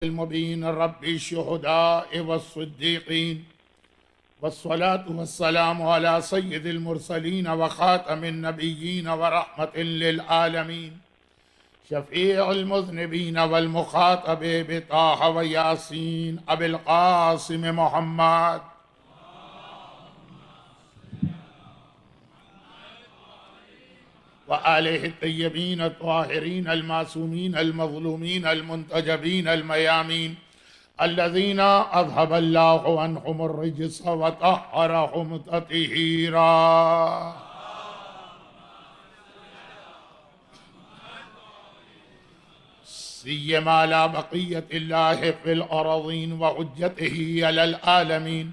المبين رب الشهداء والصديقين والصلاة والسلام على سيد المرسلين وخاتم النبيين ورحمة للعالمين شفيع المذنبين والمخاطب بطه وياسين أبي القاسم محمد وآله الطيبين الطاهرين المعصومين المظلومين المنتجبين الميامين الذين أذهب الله عنهم الرجس وطهرهم تطهيرا. سيما على بقية الله في الأرضين وحجته على العالمين.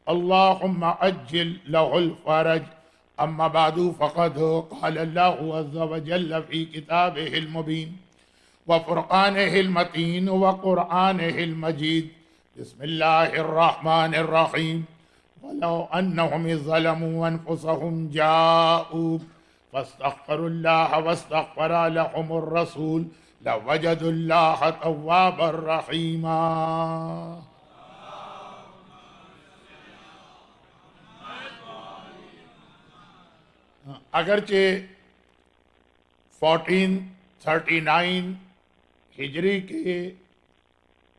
اللهم أجل له الفرج. أما بعد فقد قال الله عز وجل في كتابه المبين وفرقانه المتين وقرآنه المجيد. بسم الله الرحمن الرحيم. ولو أنهم إذ ظلموا أنفسهم جاءوا فاستغفروا الله واستغفر لهم الرسول لوجدوا الله توابا رحيما. اگرچہ 1439 ہجری کے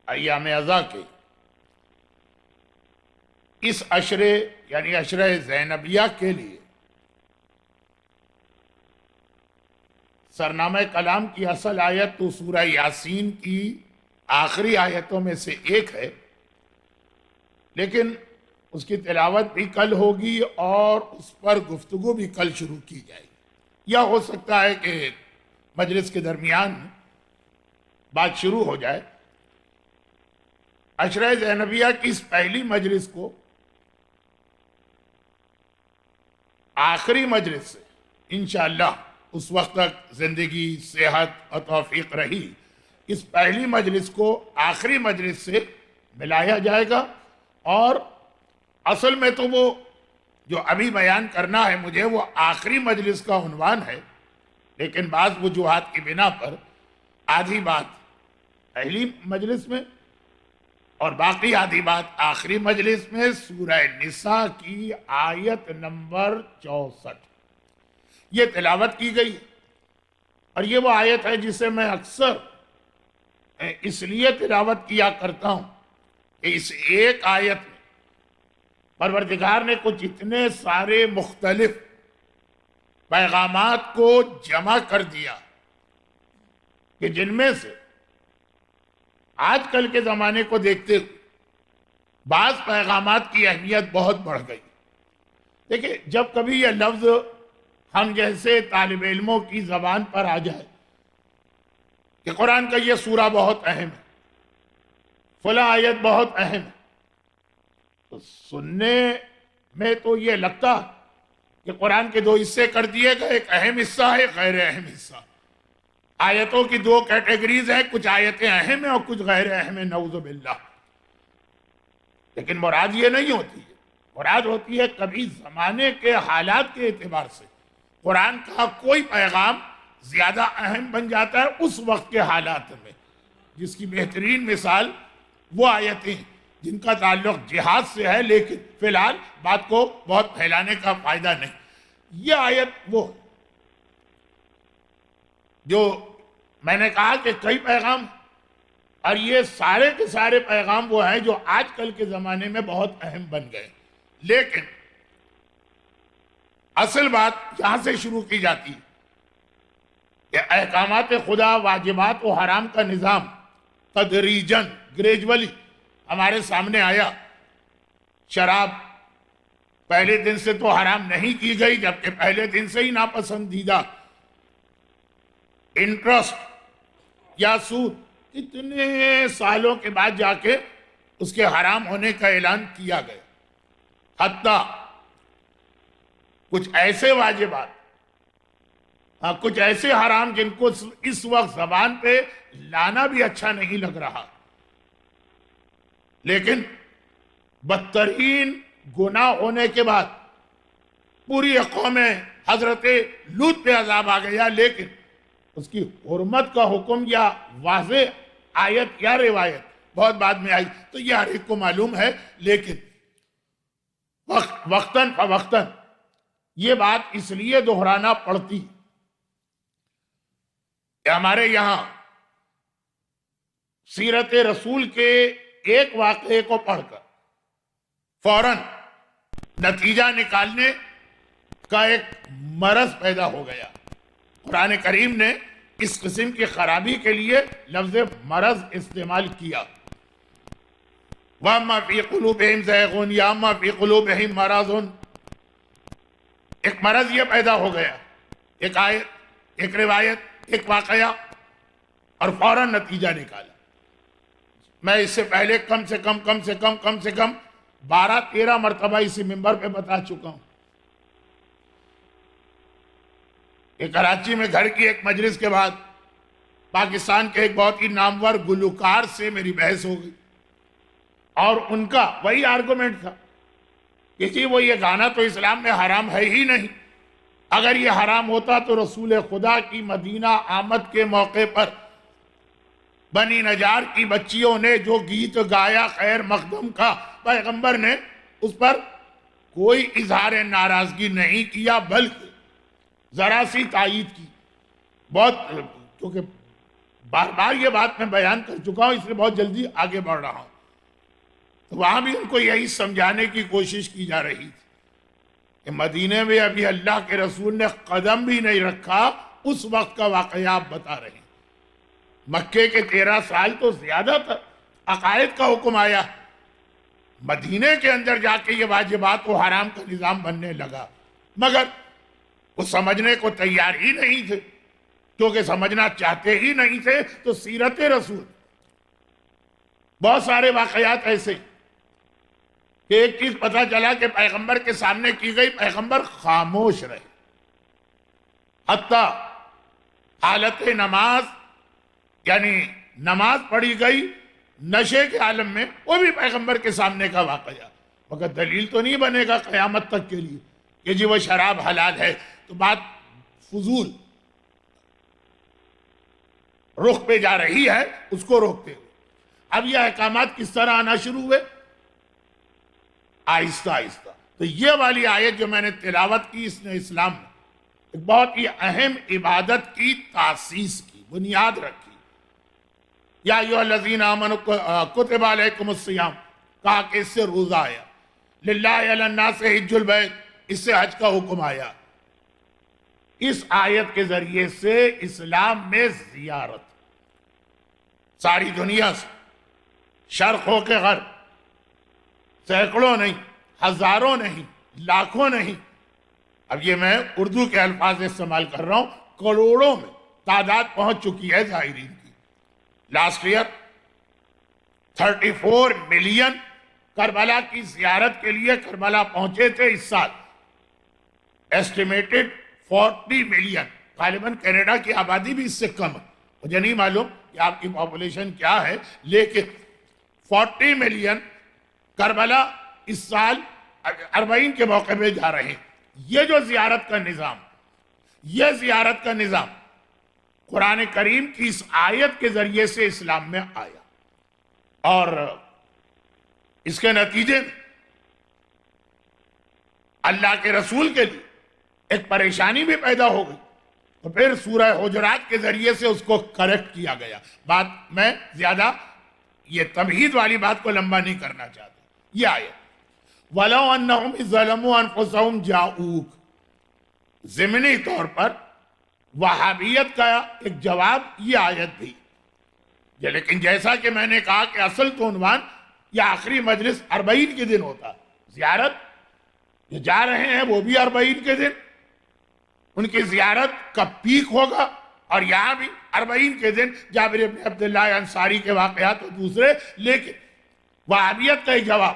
ایام ازا کے اس عشرے یعنی عشرہ زینبیہ کے لیے سرنامہ کلام کی اصل آیت تو سورہ یاسین کی آخری آیتوں میں سے ایک ہے، لیکن اس کی تلاوت بھی کل ہوگی اور اس پر گفتگو بھی کل شروع کی جائے گی، یا ہو سکتا ہے کہ مجلس کے درمیان بات شروع ہو جائے۔ عشرہ زینبیہ کی اس پہلی مجلس کو آخری مجلس سے انشاءاللہ اس وقت تک زندگی صحت اور توفیق رہی، اس پہلی مجلس کو آخری مجلس سے ملایا جائے گا، اور اصل میں تو وہ جو ابھی بیان کرنا ہے مجھے وہ آخری مجلس کا عنوان ہے، لیکن بعض وجوہات کی بنا پر آدھی بات پہلی مجلس میں اور باقی آدھی بات آخری مجلس میں سورہ نساء کی آیت نمبر 64 یہ تلاوت کی گئی، اور یہ وہ آیت ہے جسے میں اکثر اس لیے تلاوت کیا کرتا ہوں کہ اس ایک آیت میں پروردگار نے کچھ اتنے سارے مختلف پیغامات کو جمع کر دیا کہ جن میں سے آج کل کے زمانے کو دیکھتے ہوئے بعض پیغامات کی اہمیت بہت بڑھ گئی۔ دیکھیں، جب کبھی یہ لفظ ہم جیسے طالب علموں کی زبان پر آ جائے کہ قرآن کا یہ سورہ بہت اہم ہے، فلاں آیت بہت اہم ہے، تو سننے میں تو یہ لگتا کہ قرآن کے دو حصے کر دیے گئے، ایک اہم حصہ ہے، ایک غیر اہم حصہ۔ آیتوں کی دو کیٹیگریز ہیں، کچھ آیتیں اہم ہیں اور کچھ غیر اہم ہیں، نعوذ باللہ۔ لیکن مراد یہ نہیں ہوتی ہے، مراد ہوتی ہے کبھی زمانے کے حالات کے اعتبار سے قرآن کا کوئی پیغام زیادہ اہم بن جاتا ہے اس وقت کے حالات میں، جس کی بہترین مثال وہ آیتیں جن کا تعلق جہاد سے ہے، لیکن فی الحال بات کو بہت پھیلانے کا فائدہ نہیں۔ یہ آیت وہ جو میں نے کہا کہ کئی پیغام، اور یہ سارے کے سارے پیغام وہ ہیں جو آج کل کے زمانے میں بہت اہم بن گئے، لیکن اصل بات یہاں سے شروع کی جاتی ہے کہ احکامات خدا، واجبات و حرام کا نظام تدریجاً، گریجولی ہمارے سامنے آیا۔ شراب پہلے دن سے تو حرام نہیں کی گئی، جبکہ پہلے دن سے ہی ناپسندیدہ۔ انٹرسٹ یا سود کتنے سالوں کے بعد جا کے اس کے حرام ہونے کا اعلان کیا گیا۔ حتیٰ کچھ ایسے واجبات، کچھ ایسے حرام جن کو اس وقت زبان پہ لانا بھی اچھا نہیں لگ رہا، لیکن بدترین گناہ ہونے کے بعد پوری قوم حضرت لوط پہ عذاب آ گیا، لیکن اس کی حرمت کا حکم یا واضح آیت یا روایت بہت بعد میں آئی، تو یہ ہر ایک کو معلوم ہے، لیکن وقتاً فوقتاً یہ بات اس لیے دہرانا پڑتی کہ ہمارے یہاں سیرت رسول کے ایک واقعے کو پڑھ کر فوراً نتیجہ نکالنے کا ایک مرض پیدا ہو گیا۔ قرآن کریم نے اس قسم کی خرابی کے لیے لفظ مرض استعمال کیا۔ وَأَمَّا فِي قُلُوبِهِمْ زَيْغٌ یا اَمَّا فِي قُلُوبِهِمْ مَرَضٌ، ایک مرض یہ پیدا ہو گیا، ایک آیت، ایک روایت، ایک واقعہ، اور فوراً نتیجہ نکالا۔ میں اس سے پہلے کم سے کم 12-13 مرتبہ اسی منبر پہ بتا چکا ہوں کہ کراچی میں گھر کی ایک مجلس کے بعد پاکستان کے ایک بہت ہی نامور گلوکار سے میری بحث ہو گئی، اور ان کا وہی آرگومنٹ تھا کہ جی وہ یہ گانا تو اسلام میں حرام ہے ہی نہیں، اگر یہ حرام ہوتا تو رسول خدا کی مدینہ آمد کے موقع پر بنی نجار کی بچیوں نے جو گیت گایا خیر مقدم کا، پیغمبر نے اس پر کوئی اظہار ناراضگی نہیں کیا، بلکہ ذرا سی تائید کی۔ بہت کیونکہ بار بار یہ بات میں بیان کر چکا ہوں، اس لیے بہت جلدی آگے بڑھ رہا ہوں، تو وہاں بھی ان کو یہی سمجھانے کی کوشش کی جا رہی تھی کہ مدینے میں ابھی اللہ کے رسول نے قدم بھی نہیں رکھا، اس وقت کا واقعہ آپ بتا رہے ہیں۔ مکے کے 13 سال تو زیادہ تر عقائد کا حکم آیا، مدینے کے اندر جا کے یہ واجبات و حرام کا نظام بننے لگا، مگر وہ سمجھنے کو تیار ہی نہیں تھے، کیونکہ سمجھنا چاہتے ہی نہیں تھے۔ تو سیرت رسول بہت سارے واقعات ایسے کہ ایک چیز پتہ چلا کہ پیغمبر کے سامنے کی گئی، پیغمبر خاموش رہے، حتیٰ حالت نماز، یعنی نماز پڑھی گئی نشے کے عالم میں، وہ بھی پیغمبر کے سامنے کا واقعہ، مگر دلیل تو نہیں بنے گا قیامت تک کے لیے کہ جی وہ شراب حلال ہے، تو بات فضول رخ پہ جا رہی ہے، اس کو روکتے ہوئے اب یہ احکامات کس طرح آنا شروع ہوئے؟ آہستہ آہستہ۔ تو یہ والی آیت جو میں نے تلاوت کی، اس نے اسلام میں ایک بہت ہی اہم عبادت کی تاسیس کی، بنیاد رکھی۔ یا ایھا الذین آمنوا کتب علیکم الصیام، کہا کہ اس سے روزہ آیا، للہ علی الناس حج البیت، اس سے حج کا حکم آیا۔ اس آیت کے ذریعے سے اسلام میں زیارت ساری دنیا سے، شرق ہو کے غرب، سینکڑوں نہیں، ہزاروں نہیں، لاکھوں نہیں، اب یہ میں اردو کے الفاظ استعمال کر رہا ہوں، کروڑوں میں تعداد پہنچ چکی ہے زائرین کی۔ لاسٹ ایئر 34 ملین کربلا کی زیارت کے لیے کربلا پہنچے تھے، اس سال ایسٹیمیٹڈ 40 ملین، غالباً کینیڈا کی آبادی بھی اس سے کم ہے، مجھے نہیں معلوم کہ آپ کی پاپولیشن کیا ہے، لیکن 40 ملین کربلا اس سال 40 کے موقع پہ جا رہے ہیں۔ یہ جو زیارت کا نظام، یہ زیارت کا نظام قرآن کریم کی اس آیت کے ذریعے سے اسلام میں آیا، اور اس کے نتیجے میں اللہ کے رسول کے لیے ایک پریشانی بھی پیدا ہو گئی، تو پھر سورہ حجرات کے ذریعے سے اس کو کریکٹ کیا گیا۔ بات میں زیادہ یہ تمہید والی بات کو لمبا نہیں کرنا چاہتا۔ یہ آیت وَلَوْ أَنَّهُمْ إِذْ ظَلَمُوا أَنفُسَهُمْ جَاءُوكَ، ضمنی طور پر وہابیت کا ایک جواب یہ آیت بھی، لیکن جیسا کہ میں نے کہا کہ اصل تو عنوان یہ آخری مجلس 40 کے دن ہوتا، زیارت جو جا رہے ہیں وہ بھی 40 کے دن، ان کی زیارت کا پیک ہوگا، اور یہاں بھی 40 کے دن جابر بن عبداللہ انصاری کے واقعات اور دوسرے، لیکن وہابیت کا ہی جواب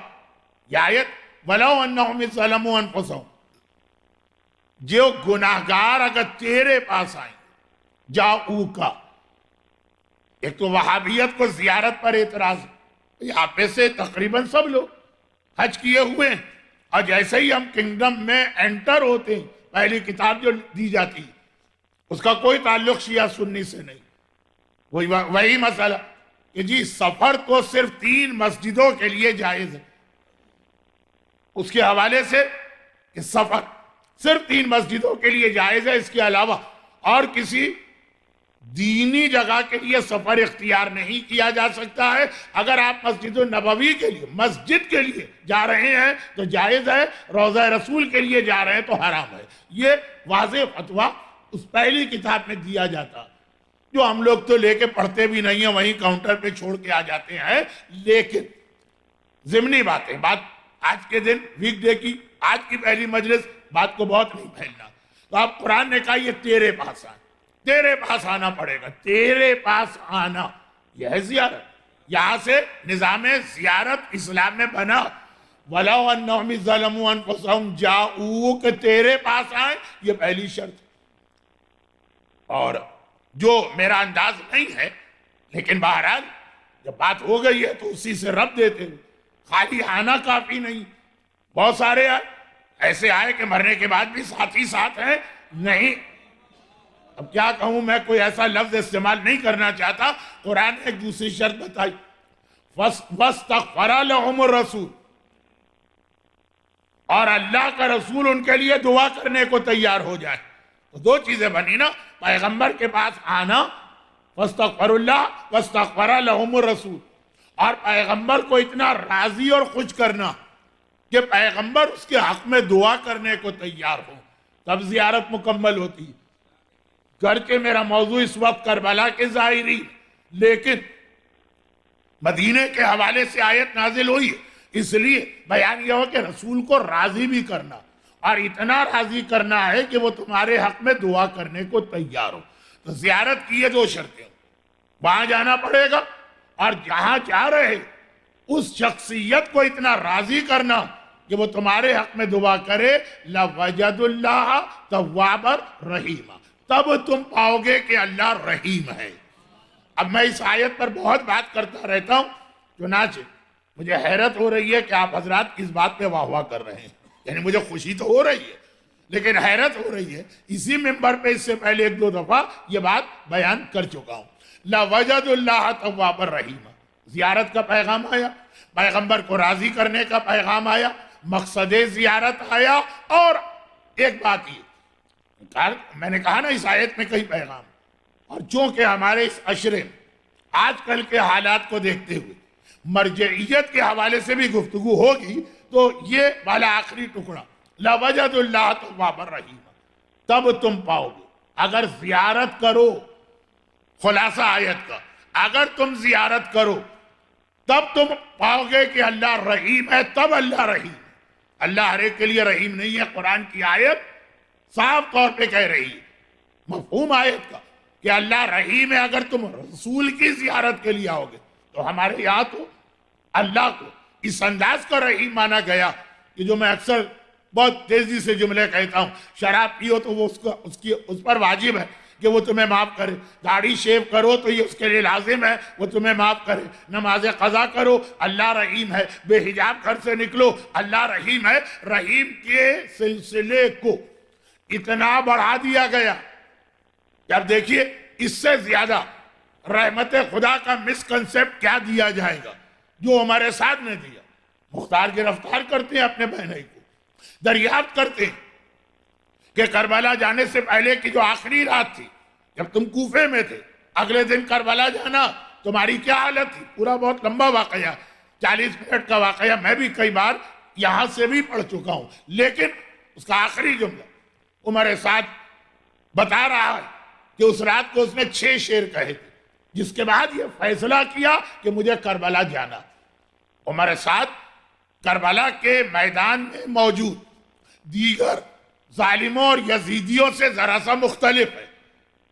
یہ آیت وَلَوْ أَنَّهُمْ إِذْ ظَلَمُوا أَنفُسَهُمْ، جو گناہگار اگر تیرے پاس آئیں، جاؤکا، ایک تو وہابیت کو زیارت پر اعتراض، یہاں پہ سے تقریباً سب لوگ حج کیے ہوئے ہیں، اور جیسے ہی ہم کنگڈم میں انٹر ہوتے ہیں، پہلی کتاب جو دی جاتی اس کا کوئی تعلق شیعہ سنی سے نہیں، وہی مسئلہ کہ جی سفر تو صرف 3 مسجدوں کے لیے جائز ہے، اس کے حوالے سے کہ سفر صرف 3 مسجدوں کے لیے جائز ہے، اس کے علاوہ اور کسی دینی جگہ کے لیے سفر اختیار نہیں کیا جا سکتا ہے۔ اگر آپ مسجد النبوی کے لیے، مسجد کے لیے جا رہے ہیں تو جائز ہے، روضہ رسول کے لیے جا رہے ہیں تو حرام ہے۔ یہ واضح فتویٰ اس پہلی کتاب میں دیا جاتا، جو ہم لوگ تو لے کے پڑھتے بھی نہیں ہیں، وہیں کاؤنٹر پہ چھوڑ کے آ جاتے ہیں۔ لیکن ضمنی بات ہے، بات آج کے دن ویک ڈے کی، آج کی پہلی مجلس، بات کو بہت نہیں پھیلنا۔ تو اب قرآن نے کہا یہ تیرے پاس آنا، تیرے پاس آنا پڑے گا، تیرے پاس آنا، یہ ہے زیارت۔ یہاں سے نظام زیارت اسلام میں بنا، وَلَوْ أَنَّهُمْ إِذْ ظَلَمُوا أَنفُسَهُمْ جَاءُوكَ، تیرے پاس آئیں، یہ پہلی شرط۔ اور جو میرا انداز نہیں ہے، لیکن بہرحال جب بات ہو گئی ہے تو اسی سے رب دیتے ہوئے، خالی آنا کافی نہیں، بہت سارے ایسے آئے کہ مرنے کے بعد بھی ساتھ ہی ساتھ ہیں، نہیں۔ اب کیا کہوں، میں کوئی ایسا لفظ استعمال نہیں کرنا چاہتا۔ قرآن نے ایک دوسری شرط بتائی، وَاسْتَغْفَرَ لَهُمُ الرَّسُولُ، اور اللہ کا رسول ان کے لیے دعا کرنے کو تیار ہو جائے۔ تو 2 چیزیں بنی نا، پیغمبر کے پاس آنا، وَاسْتَغْفَرُ اللَّهُ وَاسْتَغْفَرَ لَهُمُ الرَّسُولُ، اور پیغمبر کو اتنا راضی اور خوش کرنا کہ پیغمبر اس کے حق میں دعا کرنے کو تیار ہو، تب زیارت مکمل ہوتی۔ گرچہ میرا موضوع اس وقت کربلا کے ظاہری، لیکن مدینے کے حوالے سے آیت نازل ہوئی، اس لیے بیان یہ ہو کہ رسول کو راضی بھی کرنا، اور اتنا راضی کرنا ہے کہ وہ تمہارے حق میں دعا کرنے کو تیار ہو۔ تو زیارت کی یہ 2 شرطیں، وہاں جانا پڑے گا، اور جہاں جا رہے اس شخصیت کو اتنا راضی کرنا کہ وہ تمہارے حق میں دعا کرے، لَوَجَدُ اللَّهَ تَوَّابًا رَحِيمًا، تب تم پاؤ گے کہ اللہ رحیم ہے۔ اب میں اس آیت پر بہت بات کرتا رہتا ہوں، چنانچہ مجھے حیرت ہو رہی ہے کہ آپ حضرات کس بات پہ واہ واہ کر رہے ہیں، یعنی مجھے خوشی تو ہو رہی ہے لیکن حیرت ہو رہی ہے۔ اسی ممبر پہ اس سے پہلے 1-2 دفعہ یہ بات بیان کر چکا ہوں، لَوَجَدُ اللَّهَ تَوَّابًا رَحِيمًا، زیارت کا پیغام آیا، پیغمبر کو راضی کرنے کا پیغام آیا، مقصد زیارت آیا، اور ایک بات یہ میں نے کہا نا اس آیت میں کئی پیغام، اور چونکہ ہمارے اس عشرے میں آج کل کے حالات کو دیکھتے ہوئے مرجعیت کے حوالے سے بھی گفتگو ہوگی، تو یہ والا آخری ٹکڑا، لَوَجَدُ اللَّهَ تَوَّابًا رَحِيمًا، تب تم پاؤ گے۔ اگر زیارت کرو، خلاصہ آیت کا، اگر تم زیارت کرو تب تم پاؤ گے کہ اللہ رحیم ہے، تب اللہ رحیم ہے۔ اللہ ہر ایک کے لیے رحیم نہیں ہے، قرآن کی آیت صاف طور پہ کہہ رہی ہے، مفہوم آیت کا کہ اللہ رحیم ہے۔ اگر تم رسول کی زیارت کے لیے آؤ گے تو ہمارے یہاں تو اللہ کو اس انداز کا رحیم مانا گیا کہ جو میں اکثر بہت تیزی سے جملے کہتا ہوں، شراب پیو تو وہ اس پر واجب ہے کہ وہ تمہیں معاف کرے، داڑھی شیو کرو تو یہ اس کے لیے لازم ہے وہ تمہیں معاف کرے، نماز قضا کرو اللہ رحیم ہے، بے حجاب گھر سے نکلو اللہ رحیم ہے۔ رحیم کے سلسلے کو اتنا بڑھا دیا گیا کہ اب دیکھیے اس سے زیادہ رحمت خدا کا مسکنسیپٹ کیا دیا جائے گا جو ہمارے ساتھ نے دیا۔ مختار گرفتار کرتے ہیں اپنے بہنائی کو، دریافت کرتے ہیں کہ کربلا جانے سے پہلے کی جو آخری رات تھی جب تم کوفے میں تھے، اگلے دن کربلا جانا تمہاری کیا حالت تھی۔ پورا بہت لمبا واقعہ، 40 منٹ کا واقعہ، میں بھی کئی بار یہاں سے بھی پڑھ چکا ہوں، لیکن اس کا آخری جملہ عمر سعد بتا رہا ہے کہ اس رات کو اس نے 6 شعر کہے تھے، جس کے بعد یہ فیصلہ کیا کہ مجھے کربلا جانا۔ عمر سعد کربلا کے میدان میں موجود دیگر ظالموں اور یزیدیوں سے ذرا سا مختلف ہے،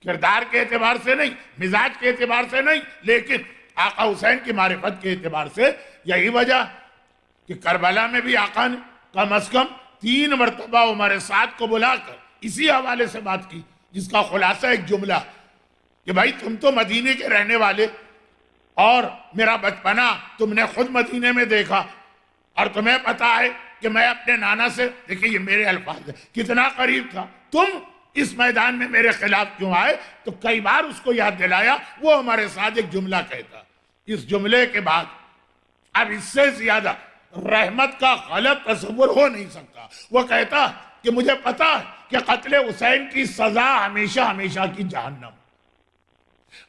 کردار کے اعتبار سے نہیں، مزاج کے اعتبار سے نہیں، لیکن آقا حسین کی معرفت کے اعتبار سے۔ یہی وجہ کہ کربلا میں بھی آقا نے کم از کم 3 مرتبہ عمر سعد کو بلا کر اسی حوالے سے بات کی، جس کا خلاصہ ایک جملہ کہ بھائی تم تو مدینے کے رہنے والے، اور میرا بچپنا تم نے خود مدینے میں دیکھا، اور تمہیں پتا ہے کہ میں اپنے نانا سے، دیکھیں یہ میرے الفاظ ہیں، کتنا قریب تھا، تم اس میدان میں میرے خلاف کیوں آئے؟ تو کئی بار اس کو یاد دلایا، وہ ہمارے ساتھ ایک جملہ کہتا اس جملے کے بعد اب اس سے زیادہ رحمت کا غلط تصور ہو نہیں سکتا. وہ کہتا کہ مجھے پتا ہے کہ قتل حسین کی سزا ہمیشہ ہمیشہ کی جہنم.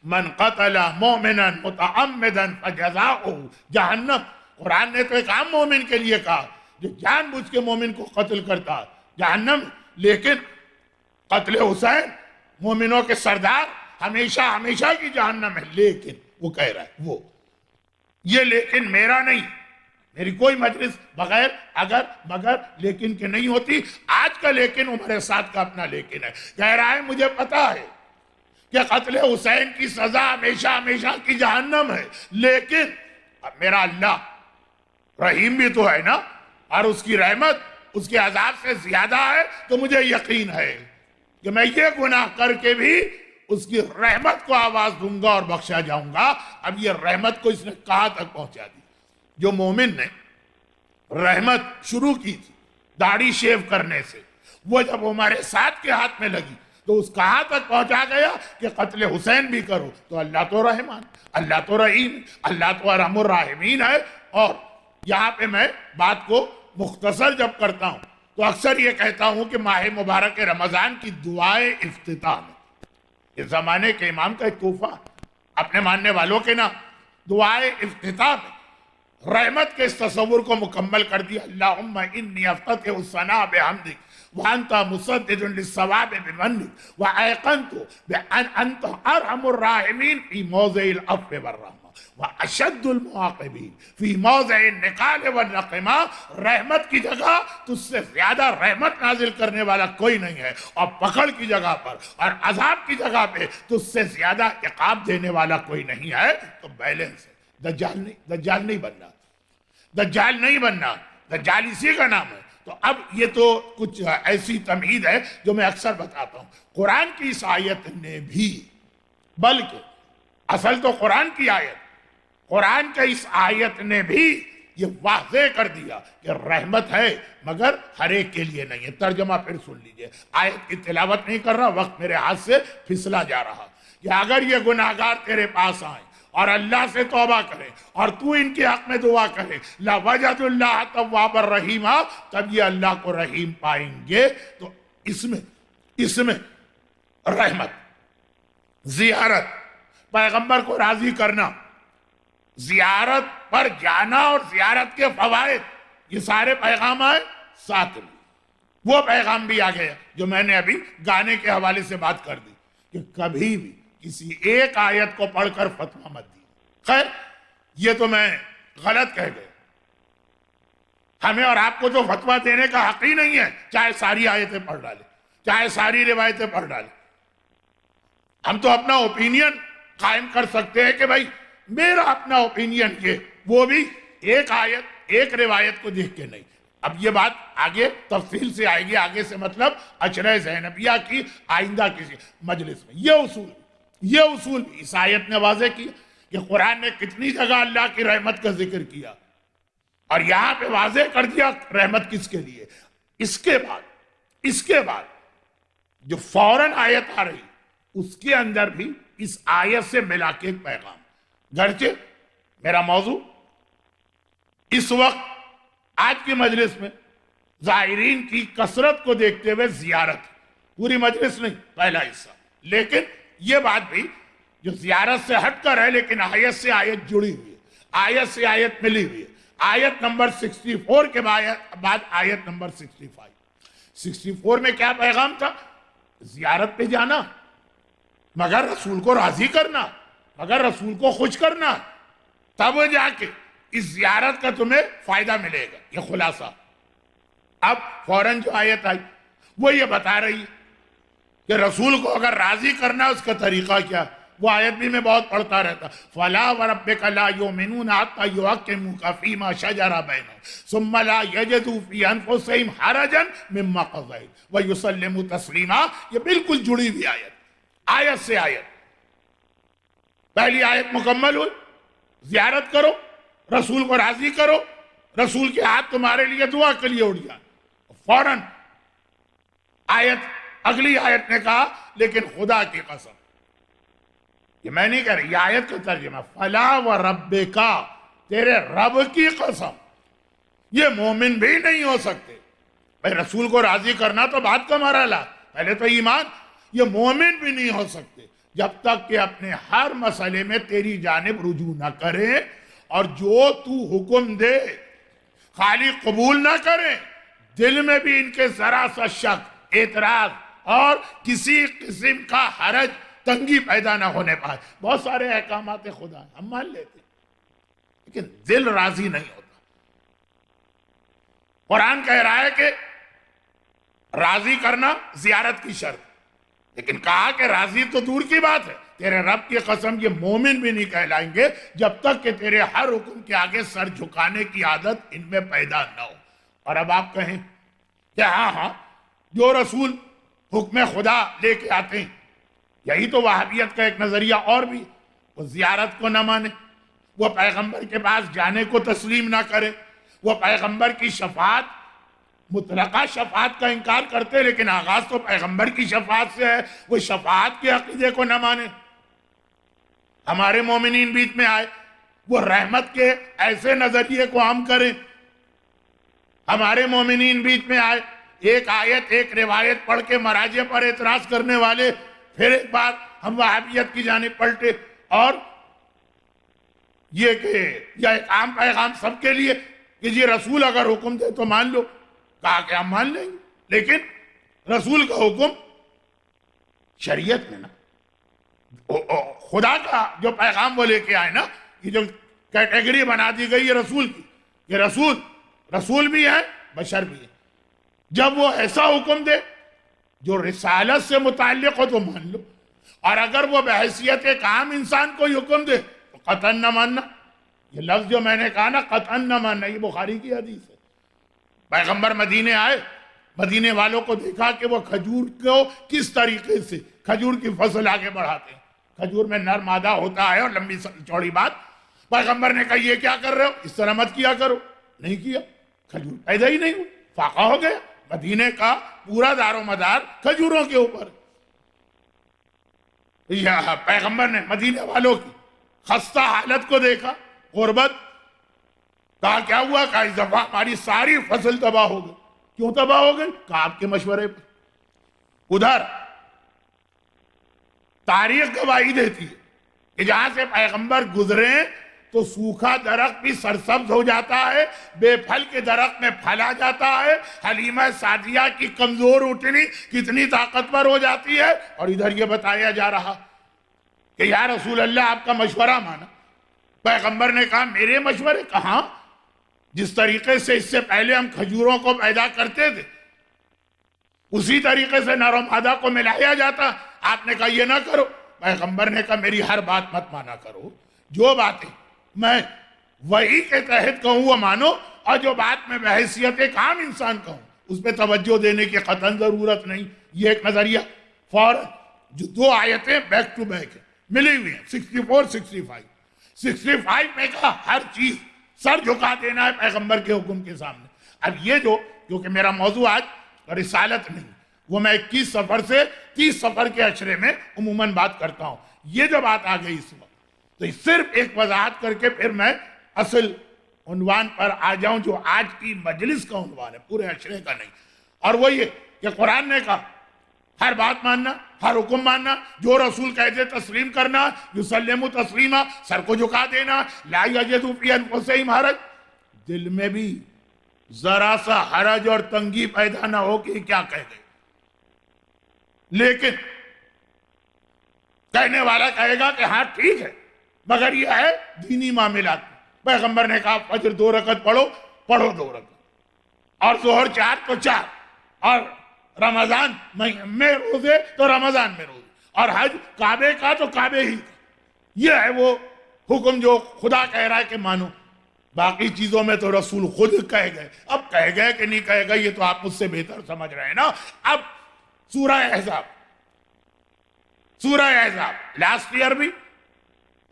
من قتل مومنا متعمدا فجزاؤہ جہنم. قرآن نے تو ایک عام مومن کے لیے کہا جو جان بوجھ کے مومن کو قتل کرتا جہنم. لیکن قتل حسین مومنوں کے سردار ہمیشہ ہمیشہ کی جہنم ہے. لیکن وہ کہہ رہا ہے وہ یہ لیکن میرا نہیں, میری کوئی مجلس بغیر اگر مگر لیکن کے نہیں ہوتی. آج کا لیکن عمر سعد کا اپنا لیکن ہے. کہہ رہا ہے مجھے پتا ہے کہ قتل حسین کی سزا ہمیشہ ہمیشہ کی جہنم ہے, لیکن میرا اللہ رحیم بھی تو ہے نا, اور اس کی رحمت اس کے عذاب سے زیادہ ہے. تو مجھے یقین ہے کہ میں یہ گناہ کر کے بھی اس کی رحمت کو آواز دوں گا اور بخشا جاؤں گا. اب یہ رحمت کو اس نے کہاں تک پہنچا دی؟ جو مومن نے رحمت شروع کی تھی داڑھی شیو کرنے سے, وہ جب ہمارے ساتھ کے ہاتھ میں لگی تو اس کہاں تک پہنچا گیا کہ قتل حسین بھی کرو. تو اللہ تو رحمان, اللہ تو رحیم, اللہ تو ارحم الراحمین ہے. اور یہاں پہ میں بات کو مختصر جب کرتا ہوں تو اکثر یہ کہتا ہوں کہ ماہ مبارک رمضان کی دعائے افتتاح میں اس زمانے کے امام کا ایک تحفہ اپنے ماننے والوں کے نام دعائے افتتاح میں رحمت کے اس تصور کو مکمل کر دیا. اللہم انی افتتح الثناء بحمدک وانت مسدد للثواب بمنک وایقنت بان انت ارحم الراحمین فی موضع العفو والرحمہ واشد المعاقبین فی موضع النقال والنقمہ. رحمت کی جگہ تجھ سے زیادہ رحمت نازل کرنے والا کوئی نہیں ہے, اور پکڑ کی جگہ پر اور عذاب کی جگہ پہ تجھ سے زیادہ عقاب دینے والا کوئی نہیں ہے. تو بیلنس ہے. دجال نہیں بننا, دجال نہیں بننا, دجال اسی کا نام ہے. تو اب یہ تو کچھ ایسی تمہید ہے جو میں اکثر بتاتا ہوں. قرآن کی اس آیت نے بھی, بلکہ اصل تو قرآن کی آیت, قرآن کا اس آیت نے بھی یہ واضح کر دیا کہ رحمت ہے مگر ہر ایک کے لیے نہیں ہے. ترجمہ پھر سن لیجئے, آیت کی تلاوت نہیں کر رہا, وقت میرے ہاتھ سے پھسلا جا رہا. کہ اگر یہ گناہگار تیرے پاس آئیں اور اللہ سے توبہ کرے اور تو ان کے حق میں دعا کرے لَوَجَدُ اللَّهَ تَوَّابًا رَحِيمًا, تب یہ اللہ کو رحیم پائیں گے. تو اس میں رحمت, زیارت, پیغمبر کو راضی کرنا, زیارت پر جانا اور زیارت کے فوائد, یہ سارے پیغام آئے ساتھ میں. وہ پیغام بھی آ گیا جو میں نے ابھی گانے کے حوالے سے بات کر دی کہ کبھی بھی کسی ایک آیت کو پڑھ کر فتویٰ مت دی. خیر یہ تو میں غلط کہہ گیا, ہمیں اور آپ کو تو فتویٰ دینے کا حق ہی نہیں ہے, چاہے ساری آیتیں پڑھ ڈالیں, چاہے ساری روایتیں پڑھ ڈالیں. ہم تو اپنا اوپینین قائم کر سکتے ہیں کہ بھائی میرا اپنا اوپینین یہ, وہ بھی ایک آیت ایک روایت کو دیکھ کے نہیں. اب یہ بات آگے تفصیل سے آئے گی, آگے سے مطلب اشرح زینبیہ کی آئندہ کسی مجلس میں. یہ اصول اس آیت نے واضح کیا کہ قرآن نے کتنی جگہ اللہ کی رحمت کا ذکر کیا اور یہاں پہ واضح کر دیا رحمت کس کے لیے. اس کے بعد جو فوراً آیت آ رہی اس کے اندر بھی اس آیت سے ملا کے ایک پیغام. گرچہ میرا موضوع اس وقت آج کی مجلس میں زائرین کی کثرت کو دیکھتے ہوئے زیارت, پوری مجلس نہیں, پہلا حصہ. لیکن یہ بات بھی جو زیارت سے ہٹ کر ہے لیکن آیت سے آیت جڑی ہوئی ہے, آیت سے آیت ملی ہوئی ہے. آیت نمبر 64 کے بعد آیت نمبر 65. 64 میں کیا پیغام تھا؟ زیارت پہ جانا مگر رسول کو راضی کرنا, مگر رسول کو خوش کرنا, تب جا کے اس زیارت کا تمہیں فائدہ ملے گا. یہ خلاصہ. اب فوراً جو آیت آئی وہ یہ بتا رہی ہے کہ رسول کو اگر راضی کرنا اس کا طریقہ کیا. وہ آیت بھی میں بہت پڑھتا رہتا. فَلَا وَرَبِّكَ لَا يُؤْمِنُونَ حَتَّىٰ يُحَكِّمُوكَ فِي مَا شَجَرَ بَيْنَهُمْ ثُمَّ لَا يَجِدُوا فِي أَنفُسِهِمْ حَرَجًا مِّمَّا قَضَيْتَ وَيُسَلِّمُوا تَسْلِيمًا. یہ بالکل جڑی ہوئی آیت سے آیت. پہلی آیت مکمل ہوئی, زیارت کرو, رسول کو راضی کرو, رسول کے ہاتھ تمہارے لیے دعا کے لیے اٹھ جائیں. فوراً اگلی آیت نے کہا لیکن خدا کی قسم یہ میں نہیں کہہ رہا، یہ آیت کا ترجمہ، فلا و ربکا، تیرے رب کی قسم، یہ مومن بھی نہیں ہو سکتے۔ بھائی رسول کو راضی کرنا تو بات کا مرحلہ، پہلے تو ایمان، یہ مومن بھی نہیں ہو سکتے جب تک کہ اپنے ہر مسئلے میں تیری جانب رجوع نہ کریں، اور جو تو حکم دے خالی قبول نہ کریں، دل میں بھی ان کے ذرا سا شک، اعتراض اور کسی قسم کا حرج، تنگی پیدا نہ ہونے پائے۔ بہت سارے احکامات خدا ہم مان لیتے لیکن دل راضی نہیں ہوتا۔ قرآن کہہ رہا ہے کہ راضی کرنا زیارت کی شرط، لیکن کہا کہ راضی تو دور کی بات ہے، تیرے رب کی قسم یہ مومن بھی نہیں کہلائیں گے جب تک کہ تیرے ہر حکم کے آگے سر جھکانے کی عادت ان میں پیدا نہ ہو۔ اور اب آپ کہیں کہ ہاں جو رسول حکم خدا لے کے آتے ہیں، یہی تو وہابیت کا ایک نظریہ اور بھی، وہ زیارت کو نہ مانے، وہ پیغمبر کے پاس جانے کو تسلیم نہ کرے، وہ پیغمبر کی شفاعت، مطلقہ شفاعت کا انکار کرتے، لیکن آغاز تو پیغمبر کی شفاعت سے ہے، وہ شفاعت کے عقیدے کو نہ مانے۔ ہمارے مومنین بیچ میں آئے، وہ رحمت کے ایسے نظریے کو عام کریں۔ ہمارے مومنین بیچ میں آئے، ایک آیت ایک روایت پڑھ کے مراجع پر اعتراض کرنے والے، پھر ایک بار ہم وہابیت کی جانب پلٹے، اور یہ کہ یہ ایک عام پیغام سب کے لیے کہ جی رسول اگر حکم دے تو مان لو، کہا کہ ہم مان لیں گے، لیکن رسول کا حکم شریعت میں نا، خدا کا جو پیغام وہ لے کے آئے نا، یہ جو کیٹیگری بنا دی گئی ہے رسول کی، یہ رسول بھی ہے بشر بھی ہے، جب وہ ایسا حکم دے جو رسالت سے متعلق ہو تو مان لو، اور اگر وہ بحیثیت ایک عام انسان کو حکم دے تو قطعاً نہ ماننا۔ یہ لفظ جو میں نے کہا نا، قطعاً نہ ماننا، یہ بخاری کی حدیث ہے۔ پیغمبر مدینے آئے، مدینے والوں کو دیکھا کہ وہ کھجور کو کس طریقے سے کھجور کی فصل آگے بڑھاتے ہیں، کھجور میں نر مادہ ہوتا ہے اور لمبی چوڑی بات۔ پیغمبر نے کہا یہ کیا کر رہے ہو، اس طرح مت کیا کرو، نہیں کیا، کھجور پیدا ہی نہیں ہو، فاقہ ہو گیا۔ مدینے کا پورا دار و مدار کھجوروں کے اوپر۔ پیغمبر نے مدینے والوں کی خستہ حالت کو دیکھا، غربت، کہا کیا ہوا، کہا اس دفعہ ہماری ساری فصل تباہ ہو گئی۔ کیوں تباہ ہو گئی، کہا آپ کے مشورے پر۔ ادھر تاریخ گواہی دیتی ہے کہ جہاں سے پیغمبر گزرے تو سوکھا درخت بھی سرسبز ہو جاتا ہے، بے پھل کے درخت میں پھل آ جاتا ہے، حلیمہ سعدیہ کی کمزور اٹھنی کتنی طاقتور ہو جاتی ہے، اور ادھر یہ بتایا جا رہا کہ یا رسول اللہ آپ کا مشورہ مانا۔ پیغمبر نے کہا میرے مشورے، کہاں، جس طریقے سے اس سے پہلے ہم کھجوروں کو پیدا کرتے تھے اسی طریقے سے نر و مادہ کو ملایا جاتا، آپ نے کہا یہ نہ کرو۔ پیغمبر نے کہا میری ہر بات مت مانا کرو، جو باتیں میں وحی کے تحت کہوں وہ مانو، اور جو بات میں بحیثیت ایک عام انسان کہوں اس پہ توجہ دینے کی قطعاً ضرورت نہیں۔ یہ ایک نظریہ فوراً، جو دو آیتیں بیک ٹو بیک ہیں، ملی ہوئی ہیں، 64 65 میں کہا ہر چیز سر جھکا دینا ہے پیغمبر کے حکم کے سامنے۔ اب یہ جو کہ میرا موضوع آج رسالت نہیں، وہ میں 21 سفر سے 30 سفر کے عشرے میں عموماً بات کرتا ہوں۔ یہ جو بات آ گئی اس وقت، تو صرف ایک وضاحت کر کے پھر میں اصل عنوان پر آ جاؤں جو آج کی مجلس کا عنوان ہے، پورے عشرے کا نہیں، اور وہ یہ کہ قرآن نے کہا ہر بات ماننا، ہر حکم ماننا، جو رسول کہہ دے تسلیم کرنا، یسلم تسلیما، سر کو جھکا دینا، لا یجدوا فی انفسہم حرج، دل میں بھی ذرا سا حرج اور تنگی پیدا نہ ہو کہ کیا کہہ گئے۔ لیکن کہنے والا کہے گا کہ ہاں ٹھیک ہے، مگر یہ ہے دینی معاملات۔ پیغمبر نے کہا فجر 2 رکعت پڑھو 2 رکعت، اور ظہر 4 تو 4، اور رمضان میں روزے تو رمضان میں روزے، اور حج کعبے کا تو کعبے ہی کا۔ یہ ہے وہ حکم جو خدا کہہ رہا ہے کہ مانو۔ باقی چیزوں میں تو رسول خود کہہ گئے، اب کہہ گئے کہ نہیں کہے گئے یہ تو آپ مجھ سے بہتر سمجھ رہے ہیں نا۔ اب سورہ احزاب لاسٹ ایئر بھی،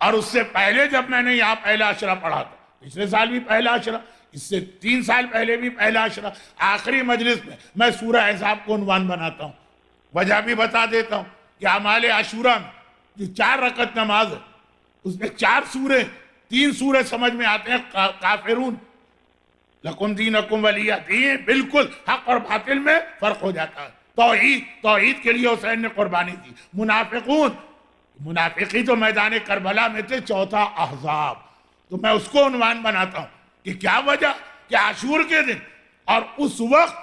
اور اس سے پہلے جب میں نے یہاں پہلا عشرہ پڑھا تھا، پچھلے سال بھی پہلا عشرہ، اس سے 3 سال پہلے بھی پہلا عشرہ، آخری مجلس میں سورہ احزاب کو عنوان بناتا ہوں۔ وجہ بھی بتا دیتا ہوں کہ اعمال عاشورہ میں جو 4 رکعت نماز ہے اس میں 4 سورے 3 سورے سمجھ میں آتے ہیں. کافرون لکم دینکم ولی دین، بالکل حق اور باطل میں فرق ہو جاتا ہے. توحید کے لیے حسین نے قربانی دی. منافقون، منافقی تو میدان کربلا میں تھے، چوتھا احزاب. تو میں اس کو عنوان بناتا ہوں کہ کیا وجہ کہ عاشور کے دن اور اس وقت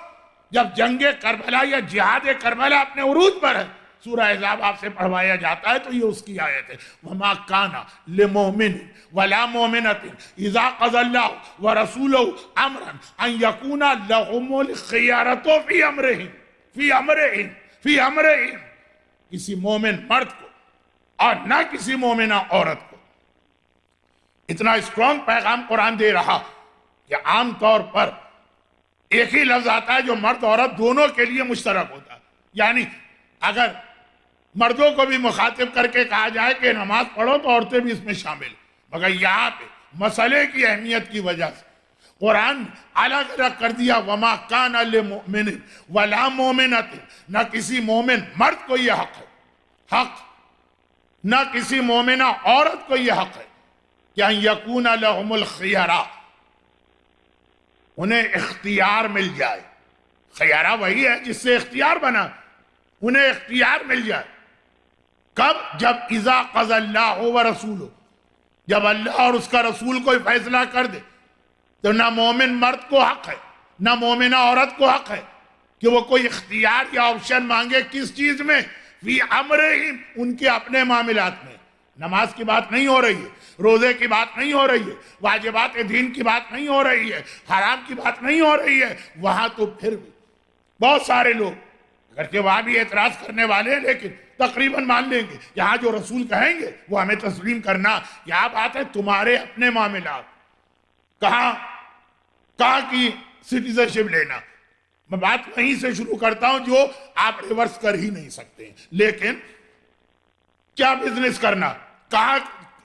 جب جنگ کربلا یا جہاد کربلا اپنے عروج پر ہے، سورہ احزاب آپ سے پڑھوایا جاتا ہے تو یہ اس کی آیت ہے. وَمَا كَانَ لِمُؤْمِنٍ وَلَا مُؤْمِنَةٍ إِذَا قَضَى اللَّهُ وَرَسُولُهُ أَمْرًا أَن يَكُونَ لَهُمُ الْخِيَرَةُ فِي أَمْرِهِمْ کسی مومن مرد کو اور نہ کسی مومنہ عورت کو. اتنا اسٹرانگ پیغام قرآن دے رہا کہ عام طور پر ایک ہی لفظ آتا ہے جو مرد عورت دونوں کے لیے مشترک ہوتا ہے. یعنی اگر مردوں کو بھی مخاطب کر کے کہا جائے کہ نماز پڑھو تو عورتیں بھی اس میں شامل. مگر یہاں پہ مسئلے کی اہمیت کی وجہ سے قرآن الگ الگ کر دیا. وما کان لمؤمن ولا مؤمنۃ، نہ کسی مومن مرد کو یہ حق نہ کسی مومنہ عورت کو یہ حق ہے کہ ان یکون لہم الخیرہ، انہیں اختیار مل جائے. خیارہ وہی ہے جس سے اختیار بنا، انہیں اختیار مل جائے. کب؟ جب اذا قضى اللہ ورسولہ، جب اللہ اور اس کا رسول کوئی فیصلہ کر دے تو نہ مومن مرد کو حق ہے نہ مومنہ عورت کو حق ہے کہ وہ کوئی اختیار یا آپشن مانگے. کس چیز میں؟ فی امرہم، ان کے اپنے معاملات میں. نماز کی بات نہیں ہو رہی ہے، روزے کی بات نہیں ہو رہی ہے، واجبات دین کی بات نہیں ہو رہی ہے، حرام کی بات نہیں ہو رہی ہے. وہاں تو پھر بھی بہت سارے لوگ اگرچہ وہاں بھی اعتراض کرنے والے ہیں لیکن تقریباً مان لیں گے یہاں جو رسول کہیں گے وہ ہمیں تسلیم کرنا. یہاں بات ہے تمہارے اپنے معاملات، کہاں کی سٹیزن شپ لینا. میں بات وہیں سے شروع کرتا ہوں جو آپ ریورس کر ہی نہیں سکتے ہیں. لیکن کیا بزنس کرنا، کہاں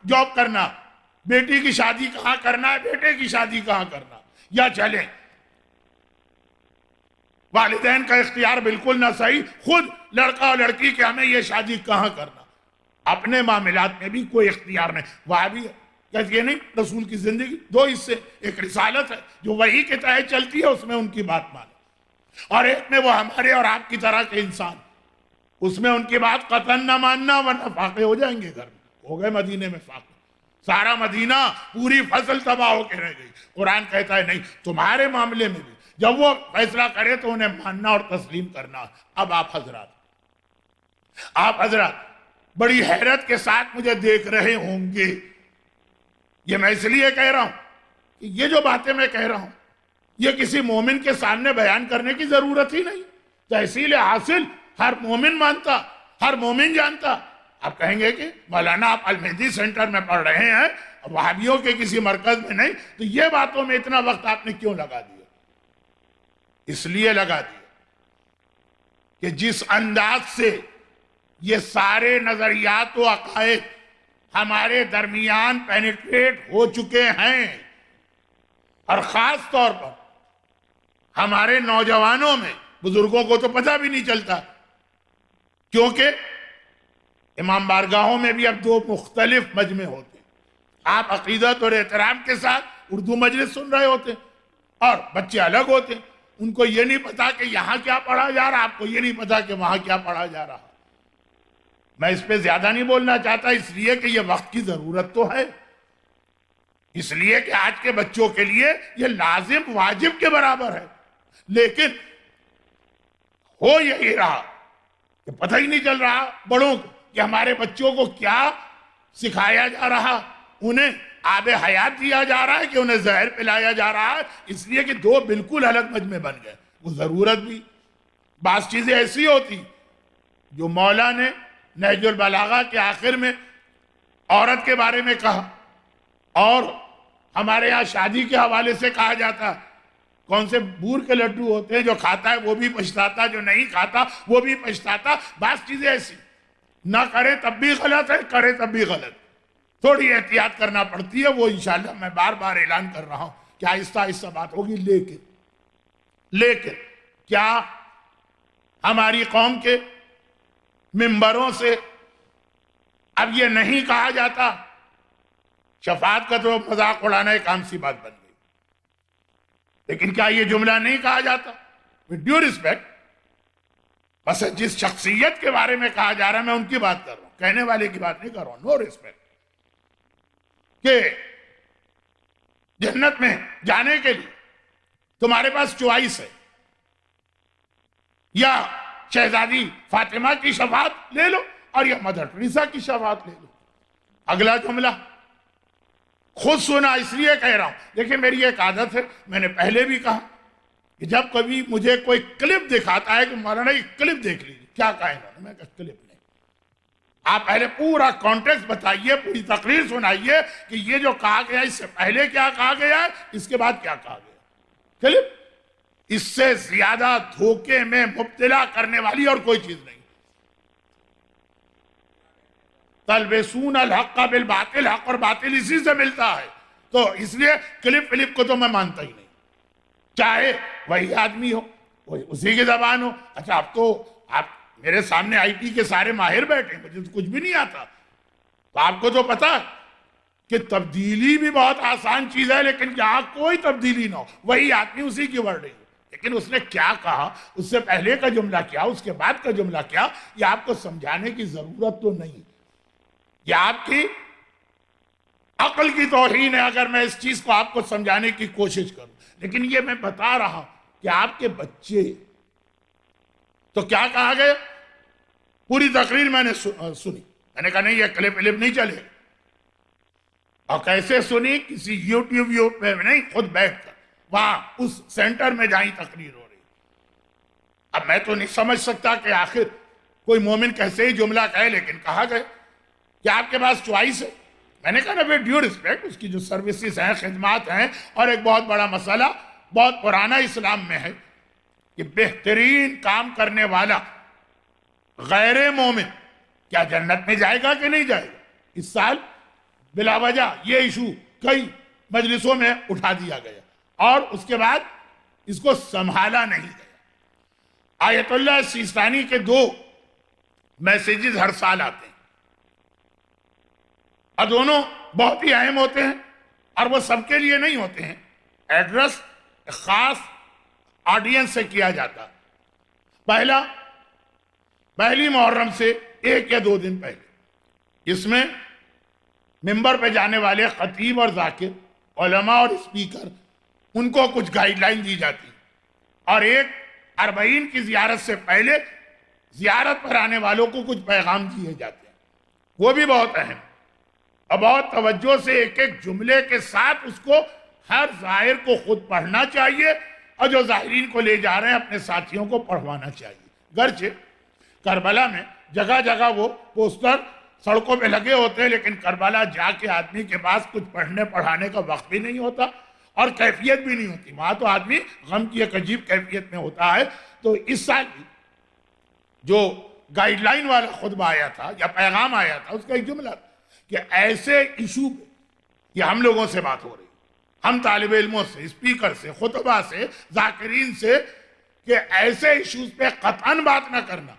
جاب کرنا، بیٹی کی شادی کہاں کرنا ہے، بیٹے کی شادی کہاں کرنا، یا چلیں والدین کا اختیار بالکل نہ صحیح، خود لڑکا اور لڑکی کہ ہمیں یہ شادی کہاں کرنا. اپنے معاملات میں بھی کوئی اختیار نہیں. وہاں بھی کہتے نہیں رسول کی زندگی 2 حصے، ایک رسالت ہے جو وحی کے تحت چلتی ہے، اس میں ان کی بات مانے، اور ایک میں وہ ہمارے اور آپ کی طرح کے انسان، اس میں ان کی بات قطعاً نہ ماننا ورنہ فاقے ہو جائیں گے. گھر میں ہو گئے مدینے میں فاقے، سارا مدینہ پوری فصل تباہ ہو کے رہ گئی. قرآن کہتا ہے نہیں، تمہارے معاملے میں بھی جب وہ فیصلہ کرے تو انہیں ماننا اور تسلیم کرنا. اب آپ حضرات بڑی حیرت کے ساتھ مجھے دیکھ رہے ہوں گے. یہ میں اس لیے کہہ رہا ہوں کہ یہ جو باتیں میں کہہ رہا ہوں یہ کسی مومن کے سامنے بیان کرنے کی ضرورت ہی نہیں. تحصیل حاصل ہر مومن مانتا، ہر مومن جانتا. آپ کہیں گے کہ مولانا آپ المہدی سینٹر میں پڑھ رہے ہیں، وہابیوں کے کسی مرکز میں نہیں، تو یہ باتوں میں اتنا وقت آپ نے کیوں لگا دیا؟ اس لیے لگا دیا کہ جس انداز سے یہ سارے نظریات و عقائد ہمارے درمیان پینیٹریٹ ہو چکے ہیں، اور خاص طور پر ہمارے نوجوانوں میں، بزرگوں کو تو پتہ بھی نہیں چلتا، کیونکہ امام بارگاہوں میں بھی اب 2 مختلف مجمع ہوتے ہیں. آپ عقیدت اور احترام کے ساتھ اردو مجلس سن رہے ہوتے ہیں اور بچے الگ ہوتے ہیں. ان کو یہ نہیں پتا کہ یہاں کیا پڑھا جا رہا، آپ کو یہ نہیں پتا کہ وہاں کیا پڑھا جا رہا. میں اس پہ زیادہ نہیں بولنا چاہتا، اس لیے کہ یہ وقت کی ضرورت تو ہے، اس لیے کہ آج کے بچوں کے لیے یہ لازم واجب کے برابر ہے. لیکن ہو یہی رہا کہ پتہ ہی نہیں چل رہا بڑوں کو کہ ہمارے بچوں کو کیا سکھایا جا رہا. انہیں آب حیات دیا جا رہا ہے کہ انہیں زہر پلایا جا رہا ہے، اس لیے کہ 2 بالکل الگ مجمع بن گئے. وہ ضرورت بھی، بعض چیزیں ایسی ہوتی جو مولا نے نہج البلاغہ کے آخر میں عورت کے بارے میں کہا، اور ہمارے ہاں شادی کے حوالے سے کہا جاتا ہے کون سے بور کے لڈو ہوتے ہیں، جو کھاتا ہے وہ بھی پچھتاتا، جو نہیں کھاتا وہ بھی پچھتاتا. بعض چیزیں ایسی نہ کرے تب بھی غلط ہے، کرے تب بھی غلط. تھوڑی احتیاط کرنا پڑتی ہے. وہ انشاءاللہ میں بار بار اعلان کر رہا ہوں کہ آہستہ آہستہ بات ہوگی. لیکن کیا ہماری قوم کے ممبروں سے اب یہ نہیں کہا جاتا، شفاعت کا تو مذاق اڑانا ایک عام سی بات بن گئی، لیکن کیا یہ جملہ نہیں کہا جاتا؟ with due respect، بس جس شخصیت کے بارے میں کہا جا رہا ہے میں ان کی بات کر رہا ہوں، کہنے والے کی بات نہیں کر رہا ہوں، نو ریسپیکٹ، کہ جنت میں جانے کے لیے تمہارے پاس چوائس ہے، یا شہزادی فاطمہ کی شفاعت لے لو اور یا مدر ٹریسا کی شفاعت لے لو۔ اگلا جملہ خود سنا، اس لیے کہہ رہا ہوں، دیکھیں میری ایک عادت ہے، میں نے پہلے بھی کہا کہ جب کبھی مجھے کوئی کلپ دکھاتا ہے کہ مولانا یہ کلپ دیکھ لیجیے، کیا کہا انہوں نے، میں کہا کلپ نہیں، آپ پہلے پورا کانٹیکسٹ بتائیے، پوری تقریر سنائیے کہ یہ جو کہا گیا اس سے پہلے کیا کہا گیا ہے، اس کے بعد کیا کہا گیا۔ کلپ اس سے زیادہ دھوکے میں مبتلا کرنے والی اور کوئی چیز نہیں۔ تلبسون الحق بالباطل، حق اور باطل اسی سے ملتا ہے، تو اس لیے کلپ فلپ کو تو میں مانتا ہی نہیں، چاہے وہی آدمی ہو، اسی کی زبان ہو۔ اچھا اب تو آپ میرے سامنے آئی ٹی کے سارے ماہر بیٹھے، مجھے تو کچھ بھی نہیں آتا، تو آپ کو تو پتا کہ تبدیلی بھی بہت آسان چیز ہے، لیکن جہاں کوئی تبدیلی نہ ہو، وہی آدمی اسی کی ورڈنگ، لیکن اس نے کیا کہا، اس سے پہلے کا جملہ کیا، اس کے بعد کا جملہ کیا، یہ آپ کو سمجھانے کی ضرورت تو نہیں، یہ آپ کی عقل کی توہین ہے اگر میں اس چیز کو آپ کو سمجھانے کی کوشش کروں۔ لیکن یہ میں بتا رہا کہ آپ کے بچے، تو کیا کہا گیا، پوری تقریر میں نے سنی، میں نے کہا نہیں یہ کلپ نہیں چلے، اور کیسے سنی، کسی یوٹیوب پہ نہیں، خود بیٹھ کر وہاں اس سینٹر میں جہاں تقریر ہو رہی۔ اب میں تو نہیں سمجھ سکتا کہ آخر کوئی مومن کیسے ہی جملہ کہے، لیکن کہا گیا کہ آپ کے پاس چوائس ہے۔ میں نے کہا نا ود ڈیو ریسپیکٹ، اس کی جو سروسز ہیں، خدمات ہیں، اور ایک بہت بڑا مسئلہ بہت پرانا اسلام میں ہے کہ بہترین کام کرنے والا غیر مومن کیا جنت میں جائے گا کہ نہیں جائے گا۔ اس سال بلا وجہ یہ ایشو کئی مجلسوں میں اٹھا دیا گیا اور اس کے بعد اس کو سنبھالا نہیں گیا۔ آیت اللہ سیستانی کے 2 میسیجز ہر سال آتے ہیں، اور دونوں بہت ہی اہم ہوتے ہیں، اور وہ سب کے لیے نہیں ہوتے ہیں، ایڈریس خاص آڈینس سے کیا جاتا۔ پہلی محرم سے 1 یا 2 دن پہلے اس میں ممبر پہ جانے والے خطیب اور ذاکر، علماء اور اسپیکر، ان کو کچھ گائیڈ لائن دی جاتی، اور 40 کی زیارت سے پہلے زیارت پر آنے والوں کو کچھ پیغام دیے جاتے ہیں، وہ بھی بہت اہم، اور بہت توجہ سے ایک ایک جملے کے ساتھ اس کو ہر ظاہر کو خود پڑھنا چاہیے، اور جو ظاہرین کو لے جا رہے ہیں اپنے ساتھیوں کو پڑھوانا چاہیے۔ گرچہ کربلا میں جگہ جگہ وہ پوسٹر سڑکوں پہ لگے ہوتے ہیں، لیکن کربلا جا کے آدمی کے پاس کچھ پڑھنے پڑھانے کا وقت بھی نہیں ہوتا اور کیفیت بھی نہیں ہوتی، وہاں تو آدمی غم کی ایک عجیب کیفیت میں ہوتا ہے۔ تو اس سال بھی جو گائیڈ لائن والا خطبہ آیا تھا یا پیغام آیا تھا، اس کا ایک جملہ تھا کہ ایسے ایشو پہ یہ ہم لوگوں سے بات ہو رہی، ہم طالب علموں سے، اسپیکر سے، خطبہ سے، ذاکرین سے، کہ ایسے ایشوز پہ قطعاً بات نہ کرنا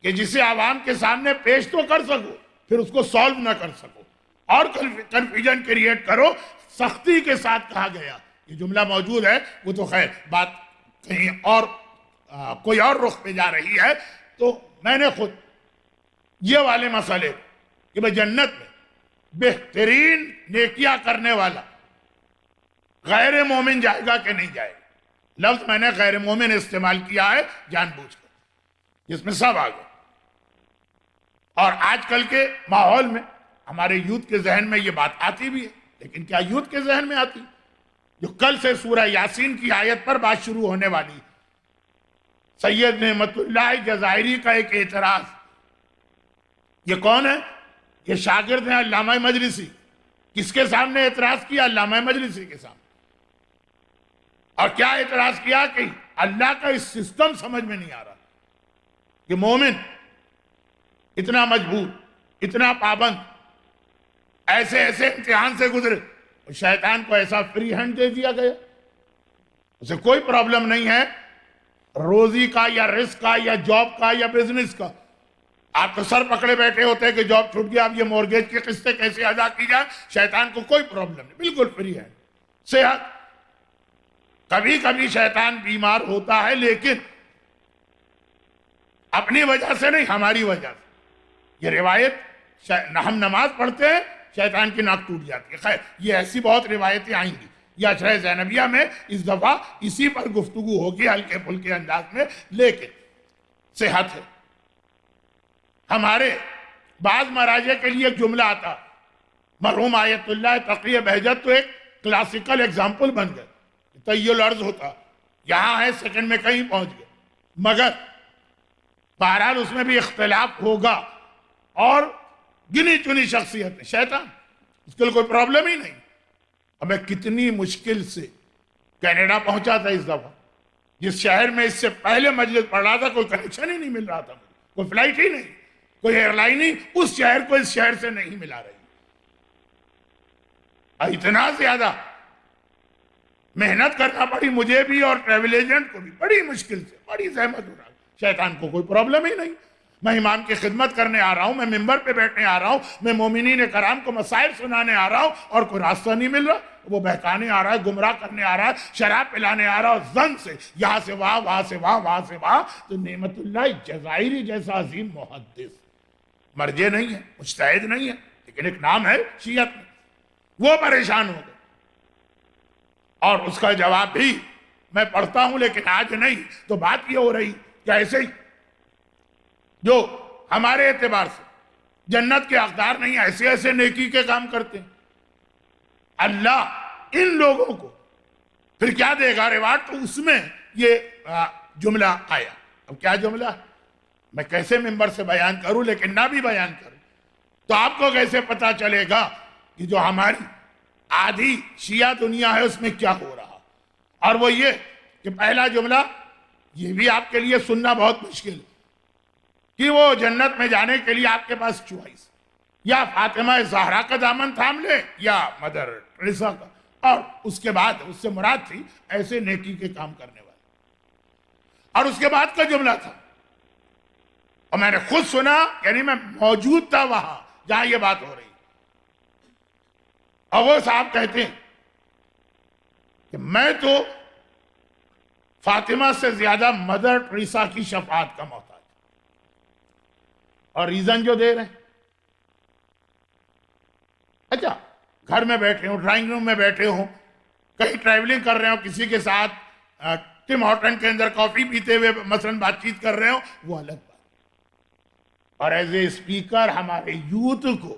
کہ جسے عوام کے سامنے پیش تو کر سکو پھر اس کو سالو نہ کر سکو، اور کنفیوژن کریٹ کرو۔ سختی کے ساتھ کہا گیا، یہ جملہ موجود ہے، وہ تو خیر بات کہیں اور کوئی اور رخ پہ جا رہی ہے۔ تو میں نے خود یہ والے مسئلے کہ بھئی جنت میں بہترین نیکیاں کرنے والا غیر مومن جائے گا کہ نہیں جائے گا، لفظ میں نے غیر مومن استعمال کیا ہے جان بوجھ کر، جس میں سب آ گئے۔ اور آج کل کے ماحول میں ہمارے یوتھ کے ذہن میں یہ بات آتی بھی ہے، لیکن کیا یوتھ کے ذہن میں آتی؟ جو کل سے سورہ یاسین کی آیت پر بات شروع ہونے والی، سید نعمت اللہ جزائری کا ایک اعتراض، یہ کون ہے؟ یہ شاگرد ہیں علامہ مجلسی۔ کس کے سامنے اعتراض کیا؟ علامہ مجلسی کے سامنے۔ اور کیا اعتراض کیا کہ اللہ کا اس سسٹم سمجھ میں نہیں آ رہا کہ مومن اتنا مجبور، اتنا پابند، ایسے امتحان سے گزرے، اور شیطان کو ایسا فری ہینڈ دے دیا گیا، اسے کوئی پرابلم نہیں ہے روزی کا یا رزق کا یا جاب کا یا بزنس کا، آپ تو سر پکڑے بیٹھے ہوتے ہیں کہ جاب چھوٹ گیا، اب یہ مورگیج کی قسطیں کیسے ادا کی جائے. شیطان کو کوئی پرابلم نہیں، بالکل فری ہے. صحت، کبھی کبھی شیطان بیمار ہوتا ہے لیکن اپنی وجہ سے نہیں، ہماری وجہ سے. یہ روایت ہم نماز پڑھتے ہیں شیطان کی ناک ٹوٹ جاتی ہے. خیر، یہ ایسی بہت روایتیں آئیں گی. یہ اشرح زینبیہ میں اس دفعہ اسی پر گفتگو ہوگی ہلکے پھلکے انداز میں. لیکن صحت ہے. ہمارے بعض مراجع کے لیے ایک جملہ آتا، مرحوم آیت اللہ تقی بہجت تو ایک کلاسیکل ایگزامپل بن گئے. طیل عرض ہوتا، یہاں ہے سیکنڈ میں کہیں پہنچ گئے. مگر بہرحال اس میں بھی اختلاف ہوگا، اور گنی چنی شخصیت ہے. شیطان اس کے لیے کوئی پرابلم ہی نہیں. اب میں کتنی مشکل سے کینیڈا پہنچا تھا اس دفعہ، جس شہر میں اس سے پہلے مجلس پڑھ رہا تھا کوئی کنیکشن ہی نہیں مل رہا تھا، کوئی فلائٹ ہی نہیں، کوئی ایئر لائن ہی اس شہر کو اس شہر سے نہیں ملا رہی. اتنا زیادہ محنت کرنا پڑی مجھے بھی اور ٹریول ایجنٹ کو بھی، بڑی مشکل سے، بڑی زحمت ہو رہا. شیطان کو کوئی پرابلم ہی نہیں. میں امام کی خدمت کرنے آ رہا ہوں، میں ممبر پہ بیٹھنے آ رہا ہوں، میں مومنین کرام کو مسائل سنانے آ رہا ہوں، اور کوئی راستہ نہیں مل رہا. وہ بہکانے آ رہا ہے، گمراہ کرنے آ رہا ہے، شراب پلانے آ رہا ہے، اور زن سے یہاں سے وہاں، وہاں سے وہاں، وہاں سے وہاں. تو نعمت اللہ جزائری جیسا عظیم محدث، مرجع نہیں ہے، مجتہد نہیں ہے، لیکن ایک نام ہے شیعت میں، وہ پریشان ہو گئے. اور اس کا جواب بھی میں پڑھتا ہوں لیکن آج نہیں. تو بات یہ ہو رہی کہ ایسے ہی جو ہمارے اعتبار سے جنت کے حقدار نہیں، ایسے ایسے نیکی کے کام کرتے ہیں، اللہ ان لوگوں کو پھر کیا دے گا ریوارڈ. تو اس میں یہ جملہ آیا. اب کیا جملہ ہے، میں کیسے ممبر سے بیان کروں، لیکن نہ بھی بیان کروں تو آپ کو کیسے پتا چلے گا کہ جو ہماری آدھی شیعہ دنیا ہے اس میں کیا ہو رہا. اور وہ یہ کہ پہلا جملہ یہ بھی آپ کے لیے سننا بہت مشکل ہے کہ وہ جنت میں جانے کے لیے آپ کے پاس چوائس، یا فاطمہ زہرا کا دامن تھام لے یا مدر ٹریسا کا. اور اس کے بعد اس سے مراد تھی ایسے نیکی کے کام کرنے والے. اور اس کے بعد کا جملہ تھا، اور میں نے خود سنا، یعنی میں موجود تھا وہاں جہاں یہ بات ہو رہی. اور وہ صاحب کہتے ہیں کہ میں تو فاطمہ سے زیادہ مدر ٹریسا کی شفاعت کا محتاج. اور ریزن جو دے رہے ہیں، اچھا گھر میں بیٹھے ہوں، ڈرائنگ روم میں بیٹھے ہوں، کہیں ٹریولنگ کر رہے ہوں، کسی کے ساتھ ٹم ہارٹن کے اندر کافی پیتے ہوئے مثلا بات چیت کر رہے ہوں، وہ الگ بات. اور ایز اے اسپیکر ہمارے یوتھ کو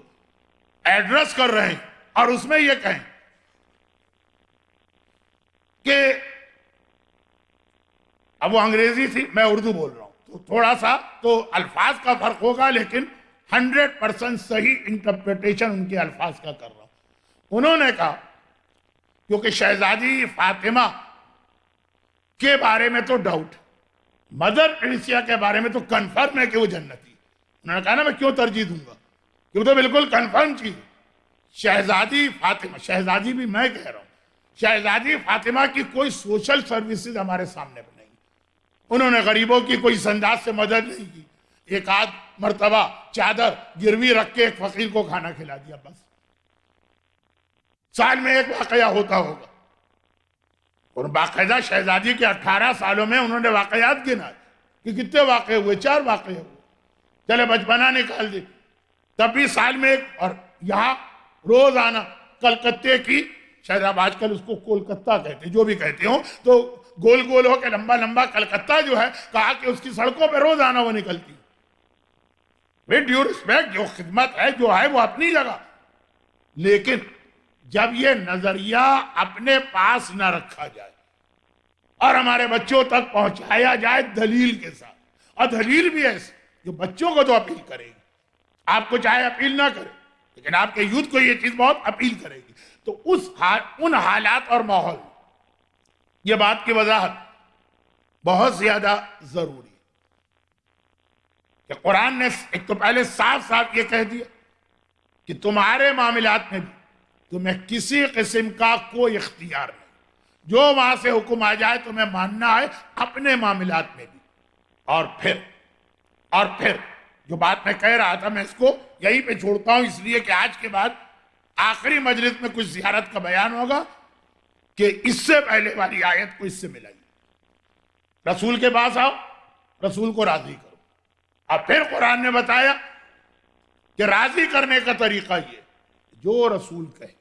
ایڈریس کر رہے ہیں، اور اس میں یہ کہیں کہ اب وہ انگریزی تھی، میں اردو بول رہا ہوں، تو تھوڑا سا تو الفاظ کا فرق ہوگا، لیکن 100% صحیح انٹرپریٹیشن ان کے الفاظ کا کر رہا ہوں. انہوں نے کہا کیونکہ شہزادی فاطمہ کے بارے میں تو ڈاؤٹ، مدر ٹریسیا کے بارے میں تو کنفرم ہے کہ وہ جنتی. انہوں نے کہا نا میں کیوں ترجیح دوں گا، کہ وہ تو بالکل کنفرم چیز. شہزادی فاطمہ، شہزادی بھی میں کہہ رہا ہوں، شہزادی فاطمہ کی کوئی سوشل سروسز ہمارے سامنے نہیں. انہوں نے غریبوں کی کوئی انداز سے مدد نہیں کی. ایک آدھ مرتبہ چادر گروی رکھ کے ایک فقیر کو کھانا کھلا دیا بس. سال میں ایک واقعہ ہوتا ہوگا. اور باقاعدہ شہزادی کے 18 سالوں میں انہوں نے واقعات گنا کہ کتنے واقع ہوئے، 4 واقع ہوئے. چلے بچپنا نکال دی، تب بھی سال میں ایک. اور یہاں روز آنا کلکتے کی، شاید اب آج کل اس کو کولکتہ کہتے ہیں، جو بھی کہتے ہوں، تو گول گول ہو کے لمبا لمبا کلکتہ جو ہے، کہا کہ اس کی سڑکوں پہ روز آنا وہ نکلتی. وتھ ڈیو ریسپیکٹ، جو خدمت ہے جو ہے وہ اپنی جگہ، لیکن جب یہ نظریہ اپنے پاس نہ رکھا جائے اور ہمارے بچوں تک پہنچایا جائے دلیل کے ساتھ، اور دلیل بھی ایسے جو بچوں کو تو اپیل کرے گی، آپ کو چاہے اپیل نہ کرے لیکن آپ کے یوتھ کو یہ چیز بہت اپیل کرے گی. تو ان حالات اور ماحول میں یہ بات کی وضاحت بہت زیادہ ضروری ہے کہ قرآن نے ایک تو پہلے صاف صاف یہ کہہ دیا کہ تمہارے معاملات میں بھی تمہیں کسی قسم کا کوئی اختیار نہیں، جو وہاں سے حکم آ جائے تمہیں ماننا ہے اپنے معاملات میں بھی. اور پھر جو بات میں کہہ رہا تھا میں اس کو یہیں پہ چھوڑتا ہوں، اس لیے کہ آج کے بعد آخری مجلس میں کچھ زیارت کا بیان ہوگا کہ اس سے پہلے والی آیت کو اس سے ملائیے۔ رسول کے پاس آؤ، رسول کو راضی کرو۔ اب پھر قرآن نے بتایا کہ راضی کرنے کا طریقہ یہ، جو رسول کہے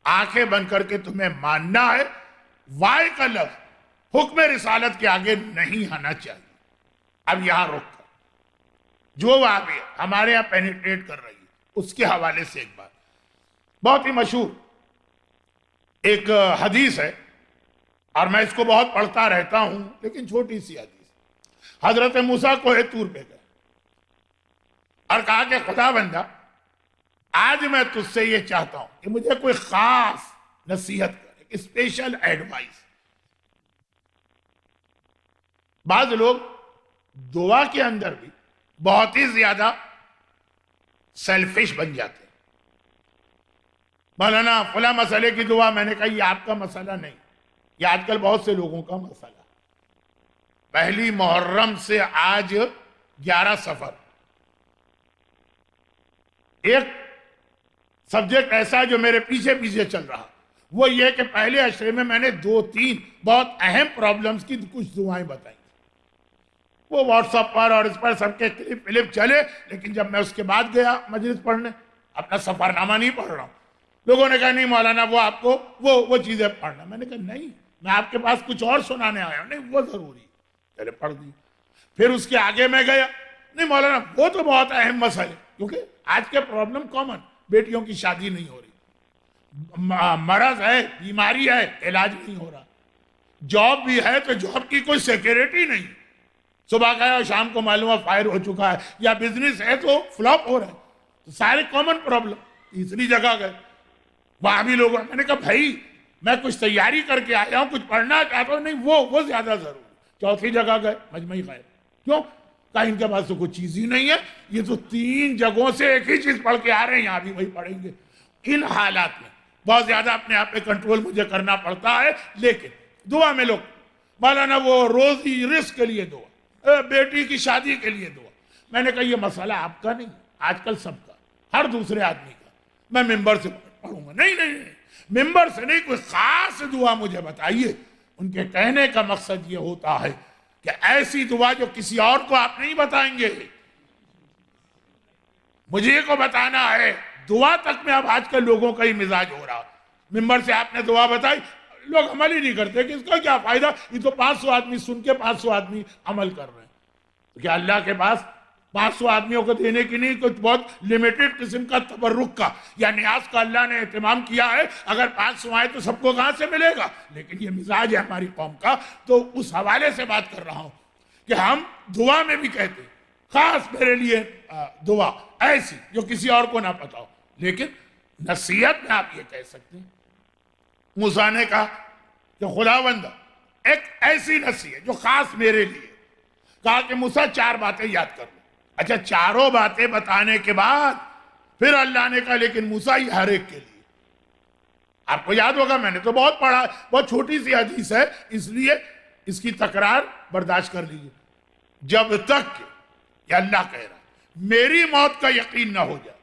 آنکھیں بند کر کے تمہیں ماننا ہے، وائے کا لفظ حکم رسالت کے آگے نہیں آنا چاہیے۔ اب یہاں رک کر جو بات ہمارے یہاں پینیٹریٹ کر رہی ہے اس کے حوالے سے ایک بات بہت ہی مشہور ایک حدیث ہے، اور میں اس کو بہت پڑھتا رہتا ہوں، لیکن چھوٹی سی حدیث۔ حضرت موسیٰ کوہ طور پہ گئے اور کہا کہ خدا بندہ آج میں تجھ سے یہ چاہتا ہوں کہ مجھے کوئی خاص نصیحت کر، ایک اسپیشل ایڈوائس۔ بعض لوگ دعا کے اندر بھی بہت ہی زیادہ سیلفش بن جاتے ہیں۔ مولانا فلاں مسئلے کی دعا، میں نے کہا یہ آپ کا مسئلہ نہیں، یہ آج کل بہت سے لوگوں کا مسئلہ۔ پہلی محرم سے آج 11 صفر، ایک سبجیکٹ ایسا جو میرے پیچھے پیچھے چل رہا، وہ یہ کہ پہلے عشرے میں نے 2-3 بہت اہم پرابلمز کی کچھ دعائیں بتائیں، وہ واٹس ایپ پر اور اس پر سب کے کلپ چلے، لیکن جب میں اس کے بعد گیا مجلس پڑھنے، اپنا سفر نامہ نہیں پڑھ رہا ہوں، لوگوں نے کہا نہیں مولانا وہ آپ کو وہ چیزیں پڑھنا۔ میں نے کہا نہیں، میں آپ کے پاس کچھ اور سنانے آیا ہوں، نہیں وہ ضروری ہے، پہلے پڑھ دی۔ پھر اس کے آگے میں گیا، نہیں مولانا وہ تو بہت اہم مسئلے، کیونکہ آج کے پرابلم کامن، بیٹیوں کی شادی نہیں ہو رہی، مرض ہے، بیماری ہے، علاج نہیں ہو رہا، جاب بھی ہے تو جاب کی کوئی سیکیورٹی نہیں، صبح گیا اور شام کو معلوم ہے فائر ہو چکا ہے، یا بزنس ہے تو فلاپ ہو رہا ہے، تو سارے کامن پرابلم۔ تیسری جگہ گئے، وہاں بھی لوگوں نے، میں نے کہا بھائی میں کچھ تیاری کر کے آیا ہوں، کچھ پڑھنا چاہتا ہوں، نہیں وہ زیادہ ضروری۔ چوتھی جگہ گئے، مجمعی غیب، کیوں؟ کہا ان کے پاس تو کوئی چیز ہی نہیں ہے، یہ تو 3 جگہوں سے ایک ہی چیز پڑھ کے آ رہے ہیں، یہاں بھی وہی پڑھیں گے۔ ان حالات میں بہت زیادہ اپنے آپ پہ کنٹرول مجھے کرنا پڑتا ہے، لیکن دعا میں لوگ مولانا وہ روزی رزق کے لیے دعا، بیٹی کی شادی کے لیے دعا۔ میں نے کہا یہ مسئلہ آپ کا نہیں، آج کل سب کا، ہر دوسرے آدمی کا، میں ممبر سے پڑھوں گا، نہیں، ممبر سے نہیں، کوئی خاص دعا مجھے بتائیے۔ ان کے کہنے کا مقصد یہ ہوتا ہے کہ ایسی دعا جو کسی اور کو آپ نہیں بتائیں گے، مجھے کو بتانا ہے۔ دعا تک میں اب آج کل لوگوں کا ہی مزاج ہو رہا، ممبر سے آپ نے دعا بتائی، لوگ عمل ہی نہیں کرتے کہ اس کا کیا فائدہ، یہ تو 500 آدمی سن کے 500 آدمی عمل کر رہے ہیں۔ تو کیا اللہ کے پاس 500 آدمیوں کو دینے کی نہیں، کچھ بہت لیمیٹڈ قسم کا تبرک کا یا نیاز کا اللہ نے اہتمام کیا ہے؟ اگر 500 آئے تو سب کو کہاں سے ملے گا؟ لیکن یہ مزاج ہے ہماری قوم کا، تو اس حوالے سے بات کر رہا ہوں کہ ہم دعا میں بھی کہتے ہیں خاص میرے لیے دعا ایسی جو کسی اور کو نہ پتا ہو، لیکن نصیحت میں آپ یہ کہہ سکتے ہیں۔ موسیٰ نے کہا کہ خداوند ایک ایسی نصیحت جو خاص میرے لیے، کہا کہ موسیٰ 4 باتیں یاد کر لو۔ اچھا 4 باتیں بتانے کے بعد پھر اللہ نے کہا لیکن موسیٰ یہ ہر ایک کے لیے۔ آپ کو یاد ہوگا، میں نے تو بہت پڑھا، بہت چھوٹی سی حدیث ہے، اس لیے اس کی تکرار برداشت کر لیجیے۔ جب تک کہ اللہ کہہ رہا میری موت کا یقین نہ ہو جائے،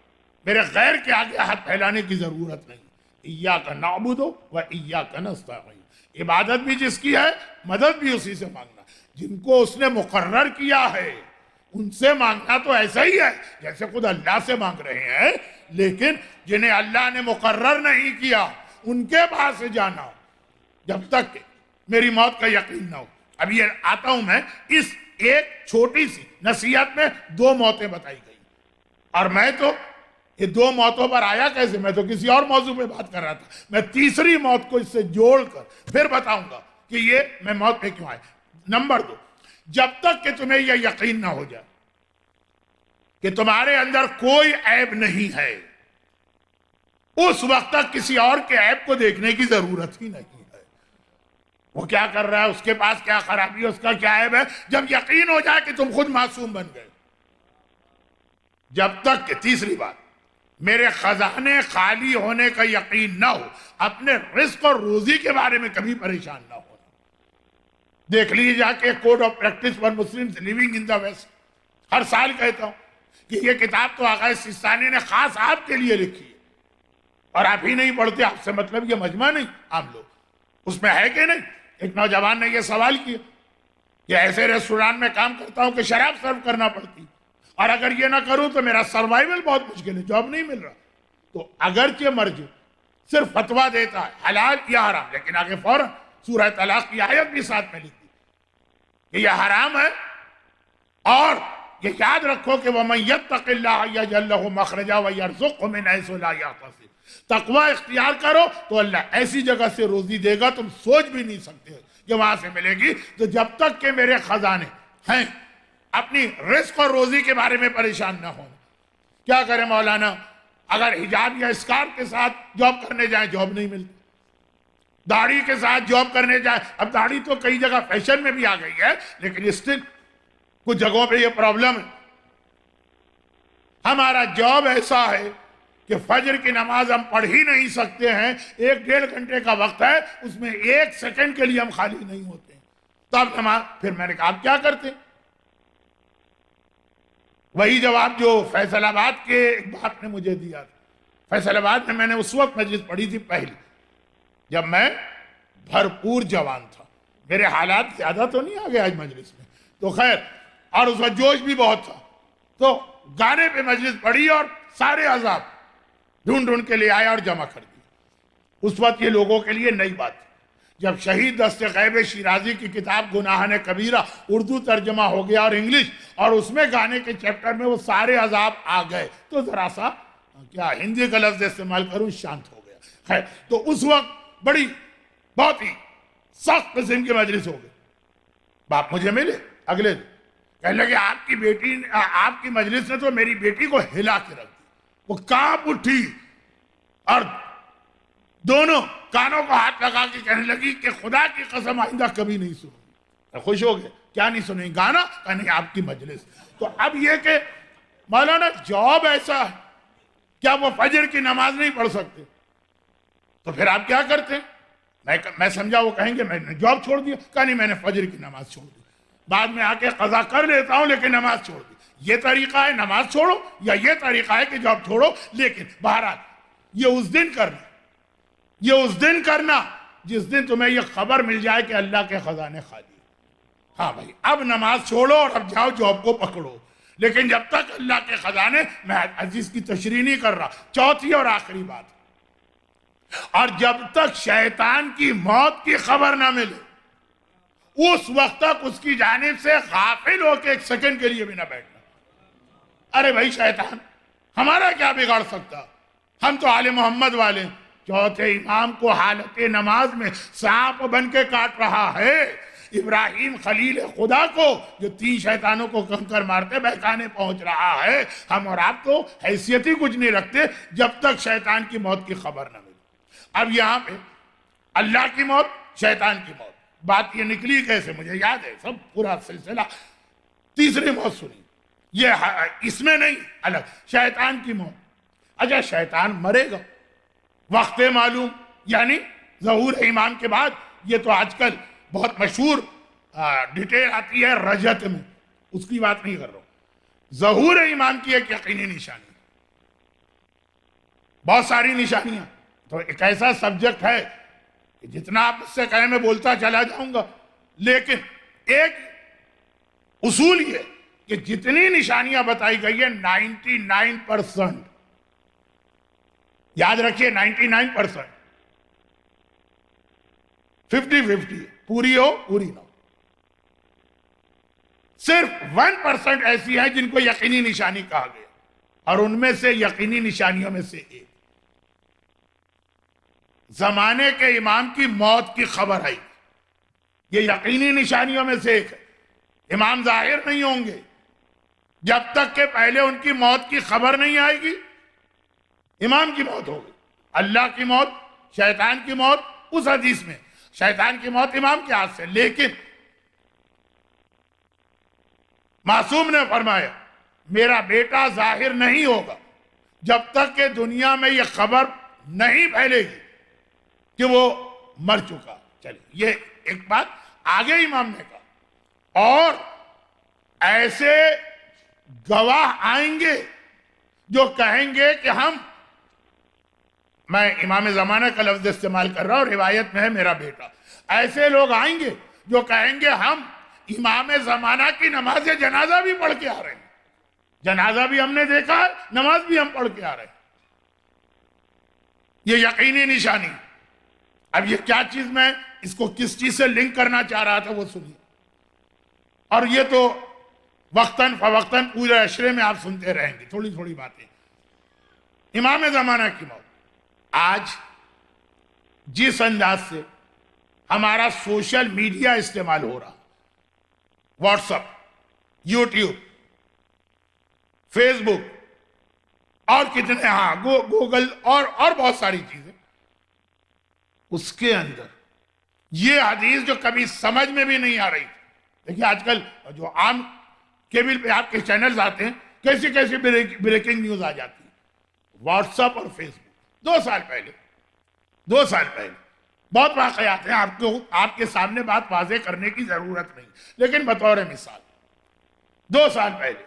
میرے غیر کے آگے ہاتھ پھیلانے کی ضرورت نہیں۔ ایاک نعبد و ایاک نستعین، عبادت بھی جس کی ہے، مدد بھی اسی سے مانگنا۔ جن کو اس نے مقرر کیا ہے ان سے مانگنا تو ایسا ہی ہے جیسے خود اللہ سے مانگ رہے ہیں، لیکن جنہیں اللہ نے مقرر نہیں کیا ان کے پاس سے جانا ہو جب تک کہ میری موت کا یقین نہ ہو۔ اب یہ آتا ہوں میں اس ایک چھوٹی سی نصیحت میں 2 موتیں بتائی گئی، اور میں تو یہ 2 موتوں پر آیا کیسے، میں تو کسی اور موضوع پہ بات کر رہا تھا، میں تیسری موت کو اس سے جوڑ کر پھر بتاؤں گا کہ یہ میں موت پہ کیوں آئے۔ نمبر 2، جب تک کہ تمہیں یہ یقین نہ ہو جائے کہ تمہارے اندر کوئی عیب نہیں ہے، اس وقت تک کسی اور کے عیب کو دیکھنے کی ضرورت ہی نہیں ہے۔ وہ کیا کر رہا ہے، اس کے پاس کیا خرابی ہے، اس کا کیا عیب ہے، جب یقین ہو جائے کہ تم خود معصوم بن گئے۔ جب تک کہ تیسری بات، میرے خزانے خالی ہونے کا یقین نہ ہو، اپنے رزق اور روزی کے بارے میں کبھی پریشان نہ ہونا۔ دیکھ لیجیے جا کے code of practice for Muslims living in the West, ہر سال کہتا ہوں کہ یہ کتاب تو آقا سستانی نے خاص آپ کے لیے لکھی ہے اور آپ ہی نہیں پڑھتے، آپ سے مطلب یہ مجمع نہیں عام لوگ، اس میں ہے کہ نہیں؟ ایک نوجوان نے یہ سوال کیا کہ ایسے ریسٹوران میں کام کرتا ہوں کہ شراب سرو کرنا پڑتی، اور اگر یہ نہ کروں تو میرا سروائیول بہت مشکل ہے، جاب نہیں مل رہا۔ تو اگرچہ مرجع صرف فتویٰ دیتا ہے حلال یا حرام، لیکن آگے فوراً سورہ طلاق کی آیت بھی ساتھ میں لکھ دی کہ یہ حرام ہے، اور یہ یاد رکھو کہ وَمَن يَتَّقِ اللَّهَ يَجْعَل لَّهُ مَخْرَجًا وَيَرْزُقْهُ مِنْ حَيْثُ لَا يَحْتَسِبُ۔ تقوی اختیار کرو تو اللہ ایسی جگہ سے روزی دے گا تم سوچ بھی نہیں سکتے کہ وہاں سے ملے گی۔ تو جب تک کہ میرے خزانے ہیں، اپنی رزق اور روزی کے بارے میں پریشان نہ ہونا۔ کیا کریں مولانا؟ اگر حجاب یا اسکارف کے ساتھ جاب کرنے جائیں جاب نہیں ملتی، داڑھی کے ساتھ جاب کرنے جائیں، اب داڑھی تو کئی جگہ فیشن میں بھی آ گئی ہے، لیکن اسٹل کچھ جگہوں پہ یہ پرابلم ہے۔ ہمارا جاب ایسا ہے کہ فجر کی نماز ہم پڑھ ہی نہیں سکتے ہیں، 1-1.5 گھنٹے کا وقت ہے، اس میں 1 سیکنڈ کے لیے ہم خالی نہیں ہوتے ہیں، تو اب نماز، پھر میں نے کہا آپ کیا کرتے ہیں؟ وہی جواب جو فیصل آباد کے ایک باپ نے مجھے دیا تھا۔ فیصل آباد میں نے اس وقت مجلس پڑھی تھی پہلی، جب میں بھرپور جوان تھا، میرے حالات زیادہ تو نہیں آگے آج مجلس میں، تو خیر، اور اس وقت جوش بھی بہت تھا، تو گانے پہ مجلس پڑھی اور سارے عذاب ڈھونڈ ڈھونڈ کے لے آیا اور جمع کر دیا۔ اس وقت یہ لوگوں کے لیے نئی بات تھی۔ جب شہید دست غیب شیرازی کی کتاب گناہان کبیرہ اردو ترجمہ ہو گیا اور انگلش، اور اس میں گانے کے چیپٹر میں وہ سارے عذاب آ گئے، تو ذرا سا کیا ہندی کا لفظ استعمال کروں، شانت ہو گیا۔ خیر، تو اس وقت بڑی بہت ہی سخت قسم کی مجلس ہو گئی۔ باپ مجھے ملے اگلے دن، کہنے لگے آپ کی بیٹی، آپ کی مجلس نے تو میری بیٹی کو ہلا کے رکھ دی، وہ کانپ اٹھی اور دونوں کانوں کو ہاتھ لگا کے کہنے لگی کہ خدا کی قسم آئندہ کبھی نہیں سنوں گی۔ خوش ہو گئے، کیا نہیں سنیں گی؟ گانا؟ کہنے آپ کی مجلس۔ تو اب یہ کہ مولانا جواب ایسا ہے، کیا وہ فجر کی نماز نہیں پڑھ سکتے؟ تو پھر آپ کیا کرتے؟ میں سمجھا وہ کہیں گے میں نے جاب چھوڑ دیا، کہا نہیں میں نے فجر کی نماز چھوڑ دی، بعد میں آ کے قضا کر لیتا ہوں لیکن نماز چھوڑ دی۔ یہ طریقہ ہے نماز چھوڑو، یا یہ طریقہ ہے کہ جاب چھوڑو؟ لیکن بہرحال یہ اس دن کرنا جس دن تمہیں یہ خبر مل جائے کہ اللہ کے خزانے خالی۔ ہاں بھائی، اب نماز چھوڑو اور اب جاؤ جاب کو پکڑو، لیکن جب تک اللہ کے خزانے، میں عزیز کی تشریح نہیں کر رہا، چوتھی اور آخری بات، اور جب تک شیطان کی موت کی خبر نہ ملے اس وقت تک اس کی جانب سے غافل ہو کے 1 سیکنڈ کے لیے بھی نہ بیٹھنا۔ ارے بھائی شیطان ہمارا کیا بگاڑ سکتا؟ ہم تو آل محمد والے، چوتھے امام کو حالت نماز میں سانپ بن کے کاٹ رہا ہے، ابراہیم خلیل خدا کو جو 3 شیطانوں کو کنکر مارتے بہکانے پہنچ رہا ہے، ہم اور آپ تو حیثیت ہی کچھ نہیں رکھتے جب تک شیطان کی موت کی خبر نہ ملے۔ اب یہاں پہ اللہ کی موت، شیطان کی موت، بات یہ نکلی کیسے؟ مجھے یاد ہے سب پورا سلسلہ۔ تیسری موت سنی، یہ اس میں نہیں، الگ، شیطان کی موت۔ اچھا شیطان مرے گا، وقت معلوم، یعنی ظہور امام کے بعد، یہ تو آج کل بہت مشہور ڈیٹیل آتی ہے رجت میں، اس کی بات نہیں کر رہا ہوں۔ ظہور امام کی ایک یقینی نشانی، بہت ساری نشانیاں، تو ایک ایسا سبجیکٹ ہے کہ جتنا آپ اس سے کہیں میں بولتا چلا جاؤں گا، لیکن ایک اصول یہ کہ جتنی نشانیاں بتائی گئی ہیں 99% یاد رکھیے، 99% 50-50 پوری ہو پوری نہ ہو، صرف 1% ایسی ہیں جن کو یقینی نشانی کہا گیا، اور ان میں سے یقینی نشانیوں میں سے ایک زمانے کے امام کی موت کی خبر آئی، یہ یقینی نشانیوں میں سے ایک ہے۔ امام ظاہر نہیں ہوں گے جب تک کہ پہلے ان کی موت کی خبر نہیں آئے گی، امام کی موت ہوگی۔ اللہ کی موت، شیطان کی موت، اس حدیث میں شیطان کی موت امام کے ہاتھ سے، لیکن معصوم نے فرمایا میرا بیٹا ظاہر نہیں ہوگا جب تک کہ دنیا میں یہ خبر نہیں پھیلے گی کہ وہ مر چکا۔ چلے یہ ایک بات آگے امام نے کہا، اور ایسے گواہ آئیں گے جو کہیں گے کہ میں امام زمانہ کا لفظ استعمال کر رہا ہوں، روایت میں ہے میرا بیٹا، ایسے لوگ آئیں گے جو کہیں گے ہم امام زمانہ کی نماز جنازہ بھی پڑھ کے آ رہے ہیں، جنازہ بھی ہم نے دیکھا ہے، نماز بھی ہم پڑھ کے آ رہے ہیں۔ یہ یقینی نشانی۔ اب یہ کیا چیز، میں اس کو کس چیز سے لنک کرنا چاہ رہا تھا وہ سنیے، اور یہ تو وقتاً فوقتاً پورے عشرے میں آپ سنتے رہیں گے تھوڑی تھوڑی باتیں۔ امام زمانہ کی موت، آج جس انداز سے ہمارا سوشل میڈیا استعمال ہو رہا، واٹس اپ، یوٹیوب، فیس بک اور کتنے، گوگل اور بہت ساری چیزیں، اس کے اندر یہ حدیث جو کبھی سمجھ میں بھی نہیں آ رہی تھی، دیکھیے آج کل جو عام کیبل پہ آپ کے چینلز آتے ہیں، کیسی کیسی بریکنگ نیوز آ جاتی ہے، واٹس اپ اور فیس بک۔ 2 سال پہلے بہت واقعات ہیں، آپ کے سامنے بات واضح کرنے کی ضرورت نہیں، لیکن بطور مثال 2 سال پہلے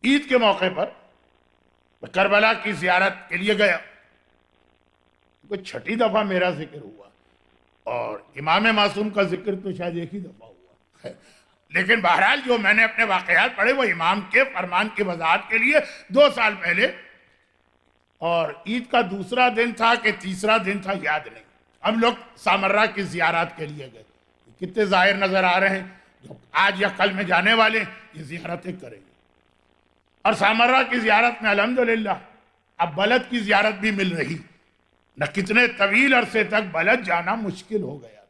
عید کے موقع پر میں کربلا کی زیارت کے لیے گیا، کوئی 6ٹھی دفعہ میرا ذکر ہوا، اور امام معصوم کا ذکر تو شاید 1 ہی دفعہ ہوا، لیکن بہرحال جو میں نے اپنے واقعات پڑھے وہ امام کے فرمان کی وضاحت کے لیے 2 سال پہلے، اور عید کا دوسرا دن تھا کہ تیسرا دن تھا یاد نہیں، ہم لوگ سامرہ کی زیارت کے لیے گئے، کتنے ظاہر نظر آ رہے ہیں جو آج یا کل میں جانے والے یہ زیارتیں کریں گے، اور سامرہ کی زیارت میں الحمدللہ اب بلد کی زیارت بھی مل رہی، نہ کتنے طویل عرصے تک بلد جانا مشکل ہو گیا تھا۔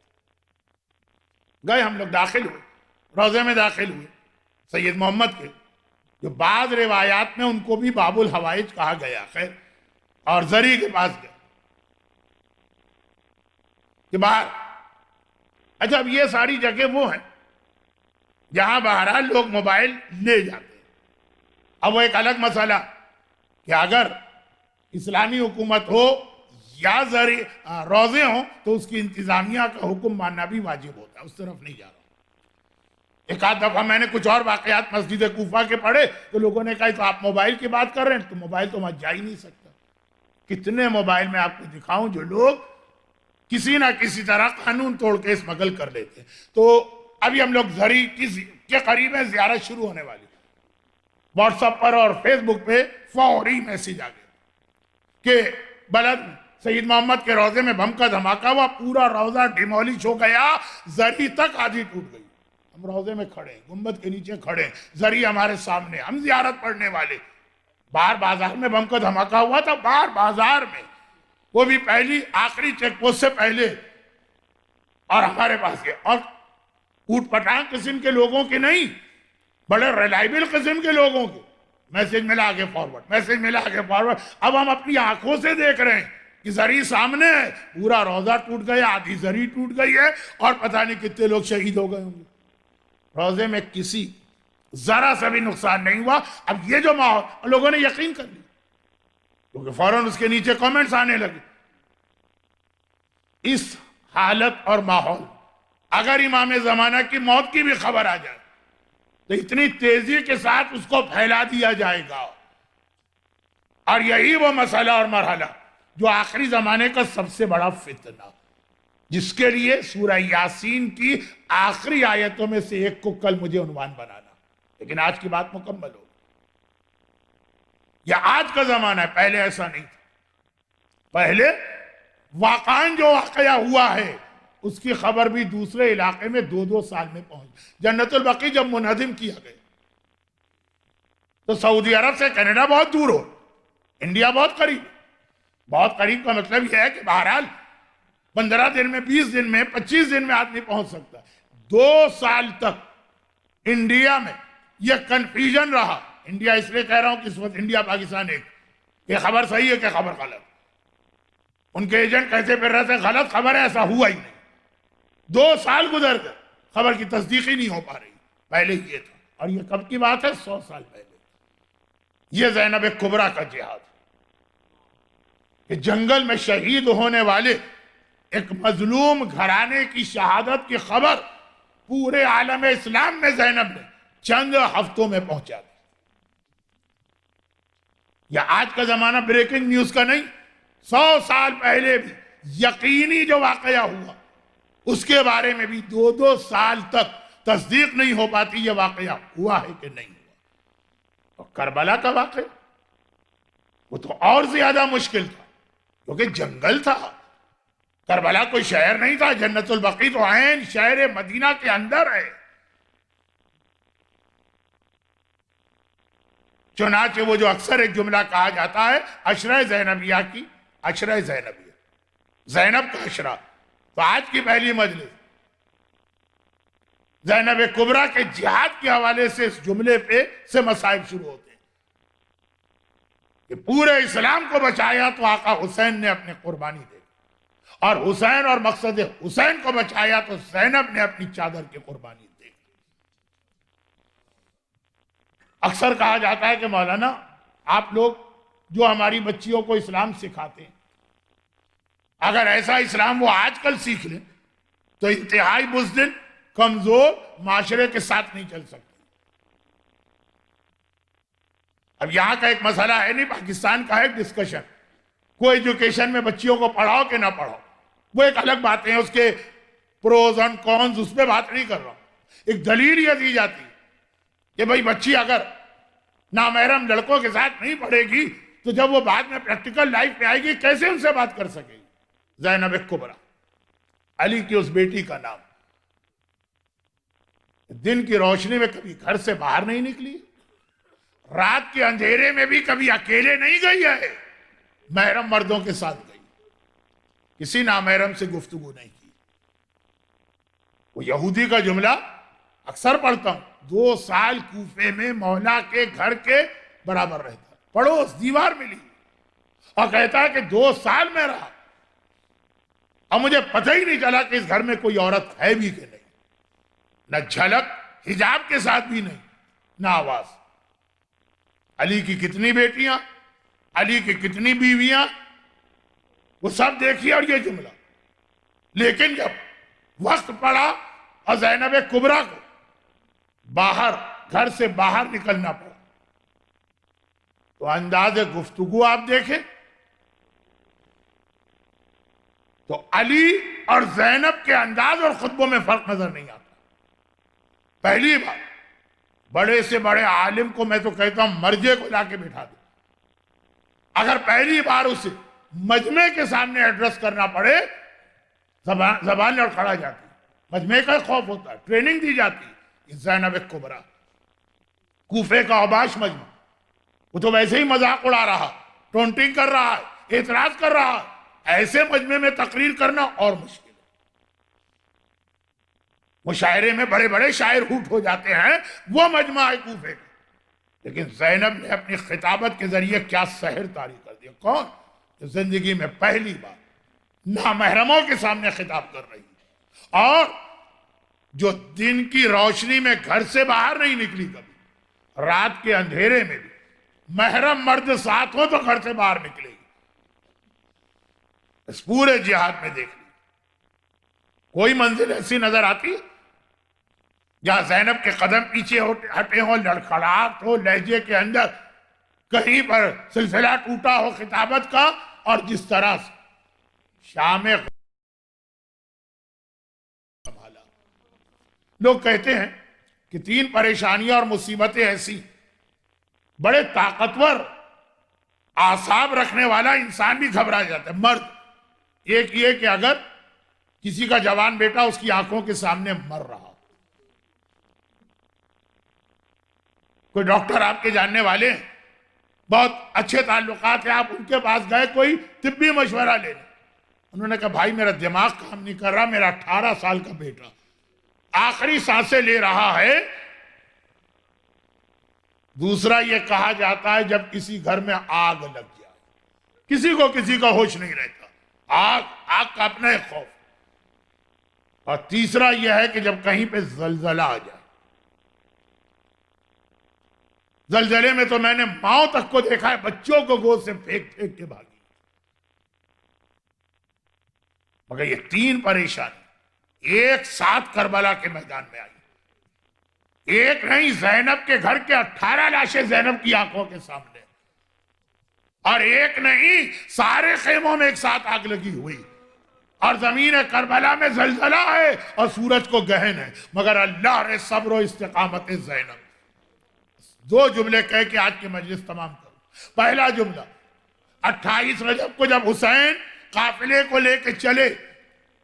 گئے ہم لوگ، داخل ہوئے، روضے میں داخل ہوئے سید محمد کے، جو بعض روایات میں ان کو بھی باب الحوائج کہا گیا، خیر، اور زری کے پاس گئے کہ باہر، اچھا اب یہ ساری جگہ وہ ہیں جہاں بہرحال لوگ موبائل لے جاتے ہیں، اب وہ ایک الگ مسئلہ کہ اگر اسلامی حکومت ہو یا روزے ہوں تو اس کی انتظامیہ کا حکم ماننا بھی واجب ہوتا ہے، اس طرف نہیں جا رہا۔ ایک آدھ دفعہ میں نے کچھ اور واقعات مسجد کوفہ کے پڑھے تو لوگوں نے کہا تو آپ موبائل کی بات کر رہے ہیں، تو موبائل تو وہاں جا ہی نہیں سکتا۔ کتنے موبائل میں آپ کو دکھاؤں جو لوگ کسی نہ کسی طرح قانون توڑ کے اسمگل کر لیتے ہیں۔ تو ابھی ہم لوگ زری کے قریب ہیں، زیارت شروع ہونے والی، واٹس اپ پر اور فیس بک پہ فوری میسیج آ گئے کہ بلد سید محمد کے روزے میں بم کا دھماکہ ہوا، پورا روزہ ڈیمولش ہو گیا، زری تک آدھی ٹوٹ گئی۔ ہم روزے میں کھڑے، گنبد کے نیچے کھڑے، زری ہمارے سامنے، ہم زیارت پڑھنے والے، باہر بازار میں بم کا دھماکہ ہوا تھا، باہر بازار میں، وہ بھی پہلی آخری چیک پوسٹ سے پہلے، اور ہمارے پاس یہ، اور اوٹ پٹانگ قسم کے لوگوں کے نہیں، بڑے ریلائبل قسم کے لوگوں کے میسج ملا آگے فارورڈ، میسج ملا آگے فارورڈ۔ اب ہم اپنی آنکھوں سے دیکھ رہے ہیں کہ زری سامنے ہے، پورا روزہ ٹوٹ گیا، آدھی زری ٹوٹ گئی ہے، اور پتہ نہیں کتنے لوگ شہید ہو گئے ہوں گے۔ روزے میں کسی ذرا سا بھی نقصان نہیں ہوا۔ اب یہ جو ماحول، لوگوں نے یقین کر لیا کیونکہ فوراً اس کے نیچے کامنٹس آنے لگے۔ اس حالت اور ماحول، اگر امام زمانہ کی موت کی بھی خبر آ جائے تو اتنی تیزی کے ساتھ اس کو پھیلا دیا جائے گا، اور یہی وہ مسئلہ اور مرحلہ جو آخری زمانے کا سب سے بڑا فتنہ، جس کے لیے سورہ یاسین کی آخری آیتوں میں سے ایک کو کل مجھے عنوان بنانا، لیکن آج کی بات مکمل ہو۔ یہ آج کا زمانہ ہے، پہلے ایسا نہیں تھا۔ پہلے واقعاً جو واقعہ ہوا ہے اس کی خبر بھی دوسرے علاقے میں 2-2 سال میں پہنچ۔ جنت البقیع جب منہدم کیا گیا تو سعودی عرب سے کینیڈا بہت دور ہو، انڈیا بہت قریب۔ بہت قریب کا مطلب یہ ہے کہ بہرحال 15 دن میں، 20 دن میں، 25 دن میں آدمی پہنچ سکتا ہے۔ 2 سال تک انڈیا میں یہ کنفیوژن رہا۔ انڈیا اس لیے کہہ رہا ہوں کہ اس وقت انڈیا پاکستان ایک، یہ خبر صحیح ہے کہ خبر غلط، ان کے ایجنٹ کیسے پھر رہے تھے، غلط خبر ہے، ایسا ہوا ہی نہیں۔ 2 سال گزر گئے، خبر کی تصدیق ہی نہیں ہو پا رہی۔ پہلے یہ تھا، اور یہ کب کی بات ہے؟ 100 سال پہلے۔ یہ زینب کبریٰ کا جہاد، کہ جنگل میں شہید ہونے والے ایک مظلوم گھرانے کی شہادت کی خبر پورے عالم اسلام میں زینب نے چند ہفتوں میں پہنچا دیا. یا آج کا زمانہ بریکنگ نیوز کا نہیں، 100 سال پہلے بھی یقینی جو واقعہ ہوا اس کے بارے میں بھی 2 سال تک تصدیق نہیں ہو پاتی یہ واقعہ ہوا ہے کہ نہیں ہوا. اور کربلا کا واقعہ وہ تو اور زیادہ مشکل تھا کیونکہ جنگل تھا. کربلا کوئی شہر نہیں تھا، جنت البقیع تو عین شہر مدینہ کے اندر ہے. چنانچہ وہ جو اکثر ایک جملہ کہا جاتا ہے عشرہ زینبیہ کی، عشرہ زینبیہ، زینب کا عشرہ، تو آج کی پہلی مجلس زینب کبریٰ کے جہاد کے حوالے سے اس جملے پہ سے مسائل شروع ہوتے ہیں کہ پورے اسلام کو بچایا تو آقا حسین نے اپنی قربانی دے دی، اور حسین اور مقصد حسین کو بچایا تو زینب نے اپنی چادر کی قربانی دے دی. اکثر کہا جاتا ہے کہ مولانا آپ لوگ جو ہماری بچیوں کو اسلام سکھاتے ہیں، اگر ایسا اسلام وہ آج کل سیکھ لیں تو انتہائی بزدل کمزور معاشرے کے ساتھ نہیں چل سکتے. اب یہاں کا ایک مسئلہ ہے نہیں، پاکستان کا ہے ڈسکشن، کوئی ایجوکیشن میں بچیوں کو پڑھاؤ کہ نہ پڑھاؤ، وہ ایک الگ باتیں ہیں، اس کے پروز اینڈ کونز اس پہ بات نہیں کر رہا ہوں. ایک دلیل یہ دی جاتی کہ بھئی بچی اگر نامحرم لڑکوں کے ساتھ نہیں پڑھے گی تو جب وہ بعد میں پریکٹیکل لائف میں آئے گی کیسے ان سے بات کر سکے گی. زینب کبریٰ، علی کی اس بیٹی کا نام، دن کی روشنی میں کبھی گھر سے باہر نہیں نکلی، رات کے اندھیرے میں بھی کبھی اکیلے نہیں گئی ہے، محرم مردوں کے ساتھ گئی، کسی نامحرم سے گفتگو نہیں کی. وہ یہودی کا جملہ اکثر پڑھتا ہوں، 2 سال کوفے میں مولا کے گھر کے برابر رہتا، پڑوس دیوار ملی، اور کہتا ہے کہ 2 سال میں رہا اور مجھے پتہ ہی نہیں چلا کہ اس گھر میں کوئی عورت ہے بھی کہ نہیں، نہ جھلک، حجاب کے ساتھ بھی نہیں، نہ آواز. علی کی کتنی بیٹیاں، علی کی کتنی بیویاں، وہ سب دیکھیے اور یہ جملہ. لیکن جب وقت پڑا اور زینب کبریٰ کو باہر، گھر سے باہر نکلنا پڑا، تو انداز گفتگو آپ دیکھیں تو علی اور زینب کے انداز اور خطبوں میں فرق نظر نہیں آتا. پہلی بات، بڑے سے بڑے عالم کو میں تو کہتا ہوں مرجے کو لا کے بٹھا دو، اگر پہلی بار اسے مجمع کے سامنے ایڈریس کرنا پڑے زبان لڑکھڑا جاتی، مجمع کا خوف ہوتا ہے، ٹریننگ دی جاتی. زینب کبریٰ، کوفے کا اوباش مجمع، وہ تو ویسے ہی مذاق اڑا رہا، ٹونٹنگ کر رہا ہے، اعتراض کر رہا ہے، ایسے مجمع میں تقریر کرنا اور مشکل ہے. مشاعرے میں بڑے بڑے شاعر ہوٹ ہو جاتے ہیں، وہ مجمع ہے کوفے کا. لیکن زینب نے اپنی خطابت کے ذریعے کیا سحر طاری کر دیا. کون؟ جو زندگی میں پہلی بار نامحرموں کے سامنے خطاب کر رہی ہے، اور جو دن کی روشنی میں گھر سے باہر نہیں نکلی کبھی، رات کے اندھیرے میں بھی محرم مرد ساتھ ہو تو گھر سے باہر نکلے گی. اس پورے جہاد میں دیکھ لی کوئی منزل ایسی نظر آتی جہاں زینب کے قدم پیچھے ہٹے ہوں، لڑکھڑاہٹ ہو لہجے کے اندر، کہیں پر سلسلہ ٹوٹا ہو خطابت کا، اور جس طرح سے شام سنبھالا. لوگ کہتے ہیں کہ 3 پریشانیاں اور مصیبتیں ایسی، بڑے طاقتور اعصاب رکھنے والا انسان بھی گھبرا جاتا ہے، مرد. ایک یہ کہ اگر کسی کا جوان بیٹا اس کی آنکھوں کے سامنے مر رہا، کوئی ڈاکٹر آپ کے جاننے والے ہیں، بہت اچھے تعلقات ہیں، آپ ان کے پاس گئے کوئی طبی مشورہ لینے، انہوں نے کہا بھائی میرا دماغ کام نہیں کر رہا، میرا 18 سال کا بیٹا آخری سانسیں لے رہا ہے. دوسرا یہ کہا جاتا ہے جب کسی گھر میں آگ لگ جائے، کسی کا ہوش نہیں رہتا، آگ کا اپنا ایک خوف. اور تیسرا یہ ہے کہ جب کہیں پہ زلزلہ آ جائے، زلزلے میں تو میں نے ماؤں تک کو دیکھا ہے بچوں کو گود سے پھینک پھینک کے بھاگی. مگر یہ 3 پریشانی ایک ساتھ کربلا کے میدان میں آئی. ایک نہیں، زینب کے گھر کے 18 لاشیں زینب کی آنکھوں کے سامنے، اور ایک نہیں، سارے خیموں میں ایک ساتھ آگ لگی ہوئی، اور زمین کربلا میں زلزلہ ہے اور سورج کو گہن ہے، مگر اللہ نے صبر و استقامت زینب۔ دو جملے کہہ کے آج کی مجلس تمام کرو۔ پہلا جملہ، 28 رجب کو جب حسین قافلے کو لے کے چلے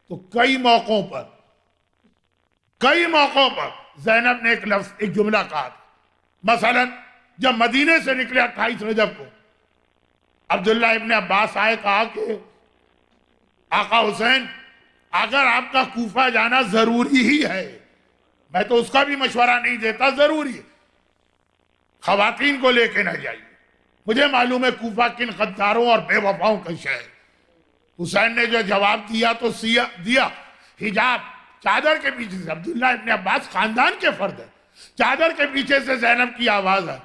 تو کئی موقعوں پر زینب نے ایک جملہ کہا تھا۔ مثلا جب مدینے سے نکلے 28 رجب کو، عبداللہ ابن عباس آئے، کہا کہ آقا حسین اگر آپ کا کوفہ جانا ضروری ہی ہے، میں تو اس کا بھی مشورہ نہیں دیتا، ضروری ہے، خواتین کو لے کے نہ جائیے، مجھے معلوم ہے کوفہ کن غداروں اور بے وفاؤں کا شہر۔ حسین نے جو جواب دیا تو دیا، حجاب چادر کے پیچھے سے، عبداللہ ابن عباس خاندان کے فرد ہے، چادر کے پیچھے سے زینب کی آواز ہے،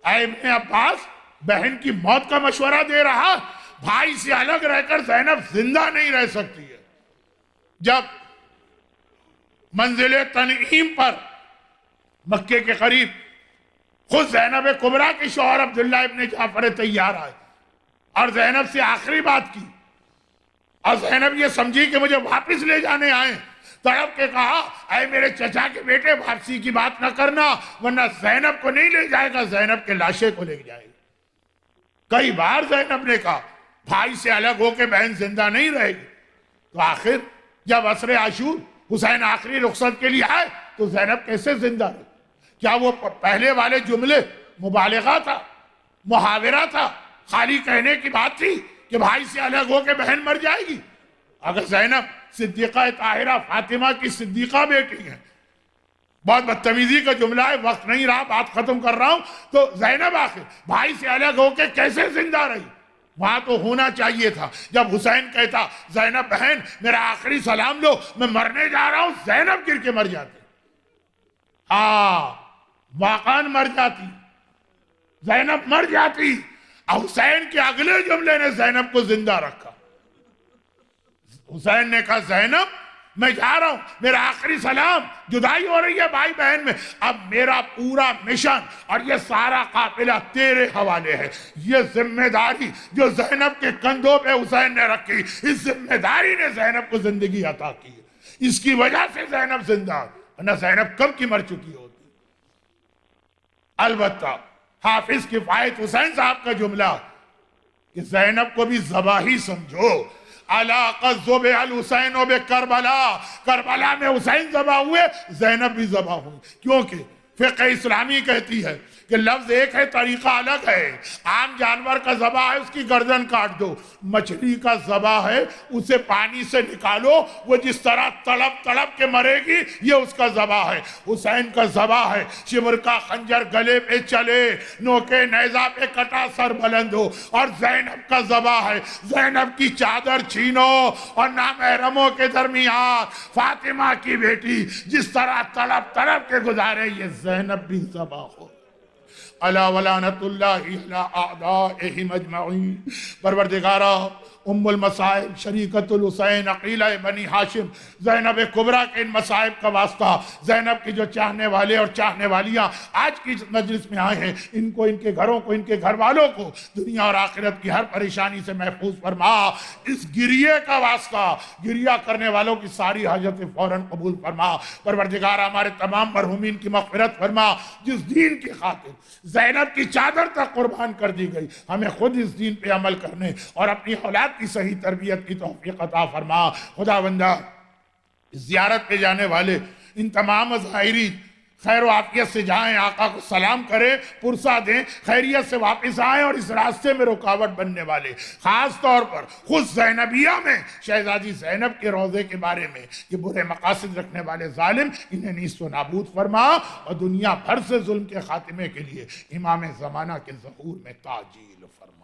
اے ابن عباس، بہن کی موت کا مشورہ دے رہا، بھائی سے الگ رہ کر زینب زندہ نہیں رہ سکتی ہے۔ جب منزل تنعیم پر مکے کے قریب خود زینب کبریٰ کے شوہر عبداللہ ابن جعفر طیار آئے اور زینب سے آخری بات کی، اور زینب یہ سمجھی کہ مجھے واپس لے جانے آئے، تڑپ کے کہا، اے میرے چچا کے بیٹے، واپسی کی بات نہ کرنا ورنہ زینب کو نہیں لے جائے گا، زینب کے لاشے کو لے جائے گا۔ کئی بار زینب نے کہا بھائی سے الگ ہو کے بہن زندہ نہیں رہے گی، تو آخر جب عصر عاشور حسین آخری رخصت کے لیے آئے تو زینب کیسے زندہ رہی؟ کیا وہ پہلے والے جملے مبالغہ تھا، محاورہ تھا، خالی کہنے کی بات تھی کہ بھائی سے الگ ہو کے بہن مر جائے گی؟ اگر زینب صدیقہ طاہرہ فاطمہ کی صدیقہ بیٹی ہے، بہت بدتمیزی کا جملہ ہے، وقت نہیں رہا، بات ختم کر رہا ہوں، تو زینب آخر بھائی سے الگ ہو کے کیسے زندہ رہی؟ وہاں تو ہونا چاہیے تھا جب حسین کہتا زینب بہن میرا آخری سلام لو، میں مرنے جا رہا ہوں، زینب گر کے مر جاتی، واقعاً مر جاتی، زینب مر جاتی، اور حسین کے اگلے جملے نے زینب کو زندہ رکھا۔ حسین نے کہا زینب میں جا رہا ہوں، میرا آخری سلام، جدائی ہو رہی ہے بھائی بہن میں، اب میرا پورا مشن اور یہ سارا قافلہ تیرے حوالے ہے۔ یہ ذمہ داری جو زینب کے کندھوں پہ حسین نے رکھی، اس ذمہ داری نے زینب کو زندگی عطا کی ہے، اس کی وجہ سے زینب زندہ ہے، ورنہ زینب کب کی مر چکی ہوتی۔ البتہ حافظ کفایت حسین صاحب کا جملہ کہ زینب کو بھی ذبح سمجھو، عَلَىٰ قَدْ ذُبِحَ الْحُسَيْنُ بِكَرْبَلَا، کربلا میں حسین ذبح ہوئے، زینب بھی ذبح ہوئی، کیونکہ فقہ اسلامی کہتی ہے کہ لفظ ایک ہے، طریقہ الگ ہے۔ عام جانور کا ذبح ہے، اس کی گردن کاٹ دو، مچھلی کا ذبح ہے، اسے پانی سے نکالو، وہ جس طرح تڑپ تڑپ کے مرے گی، یہ اس کا ذبح ہے۔ حسین کا ذبح ہے، شمر کا خنجر گلے پہ چلے، نوکے نیزہ پہ کٹا سر بلند ہو، اور زینب کا ذبح ہے، زینب کی چادر چھینو اور نامحرموں کے درمیان فاطمہ کی بیٹی جس طرح تڑپ تڑپ کے گزارے، یہ زینب بھی ذبح ہو۔ الا ولعنت اللہ علی اعدائہم اجمعین۔ پروردگارا ام المصائب شریکت الحسین عقیلہ بنی ہاشم زینب کبریٰ کے ان مصائب کا واسطہ، زینب کی جو چاہنے والے اور چاہنے والیاں آج کی مجلس میں آئے ہیں، ان کو، ان کے گھروں کو، ان کے گھر والوں کو دنیا اور آخرت کی ہر پریشانی سے محفوظ فرما۔ اس گریے کا واسطہ، گریہ کرنے والوں کی ساری حاجتیں فوراً قبول فرما۔ پروردگار ہمارے تمام مرحومین کی مغفرت فرما۔ جس دین کی خاطر زینب کی چادر تک قربان کر دی گئی، ہمیں خود اس دین پہ عمل کرنے اور اپنی اولاد کی صحیح تربیت کی توفیق عطا فرما۔ خدا بندہ زیارت پہ جانے والے ان تمام زائرین خیر و عافیت سے جائیں، آقا کو سلام کریں، پرسہ دیں، خیریت سے واپس آئیں، اور اس راستے میں رکاوٹ بننے والے خاص طور پر خود زینبیہ میں شہزادی زینب کے روضے کے بارے میں یہ برے مقاصد رکھنے والے ظالم، انہیں نیست و نابود فرما، اور دنیا بھر سے ظلم کے خاتمے کے لیے امام زمانہ کے ظہور میں تعجیل فرما۔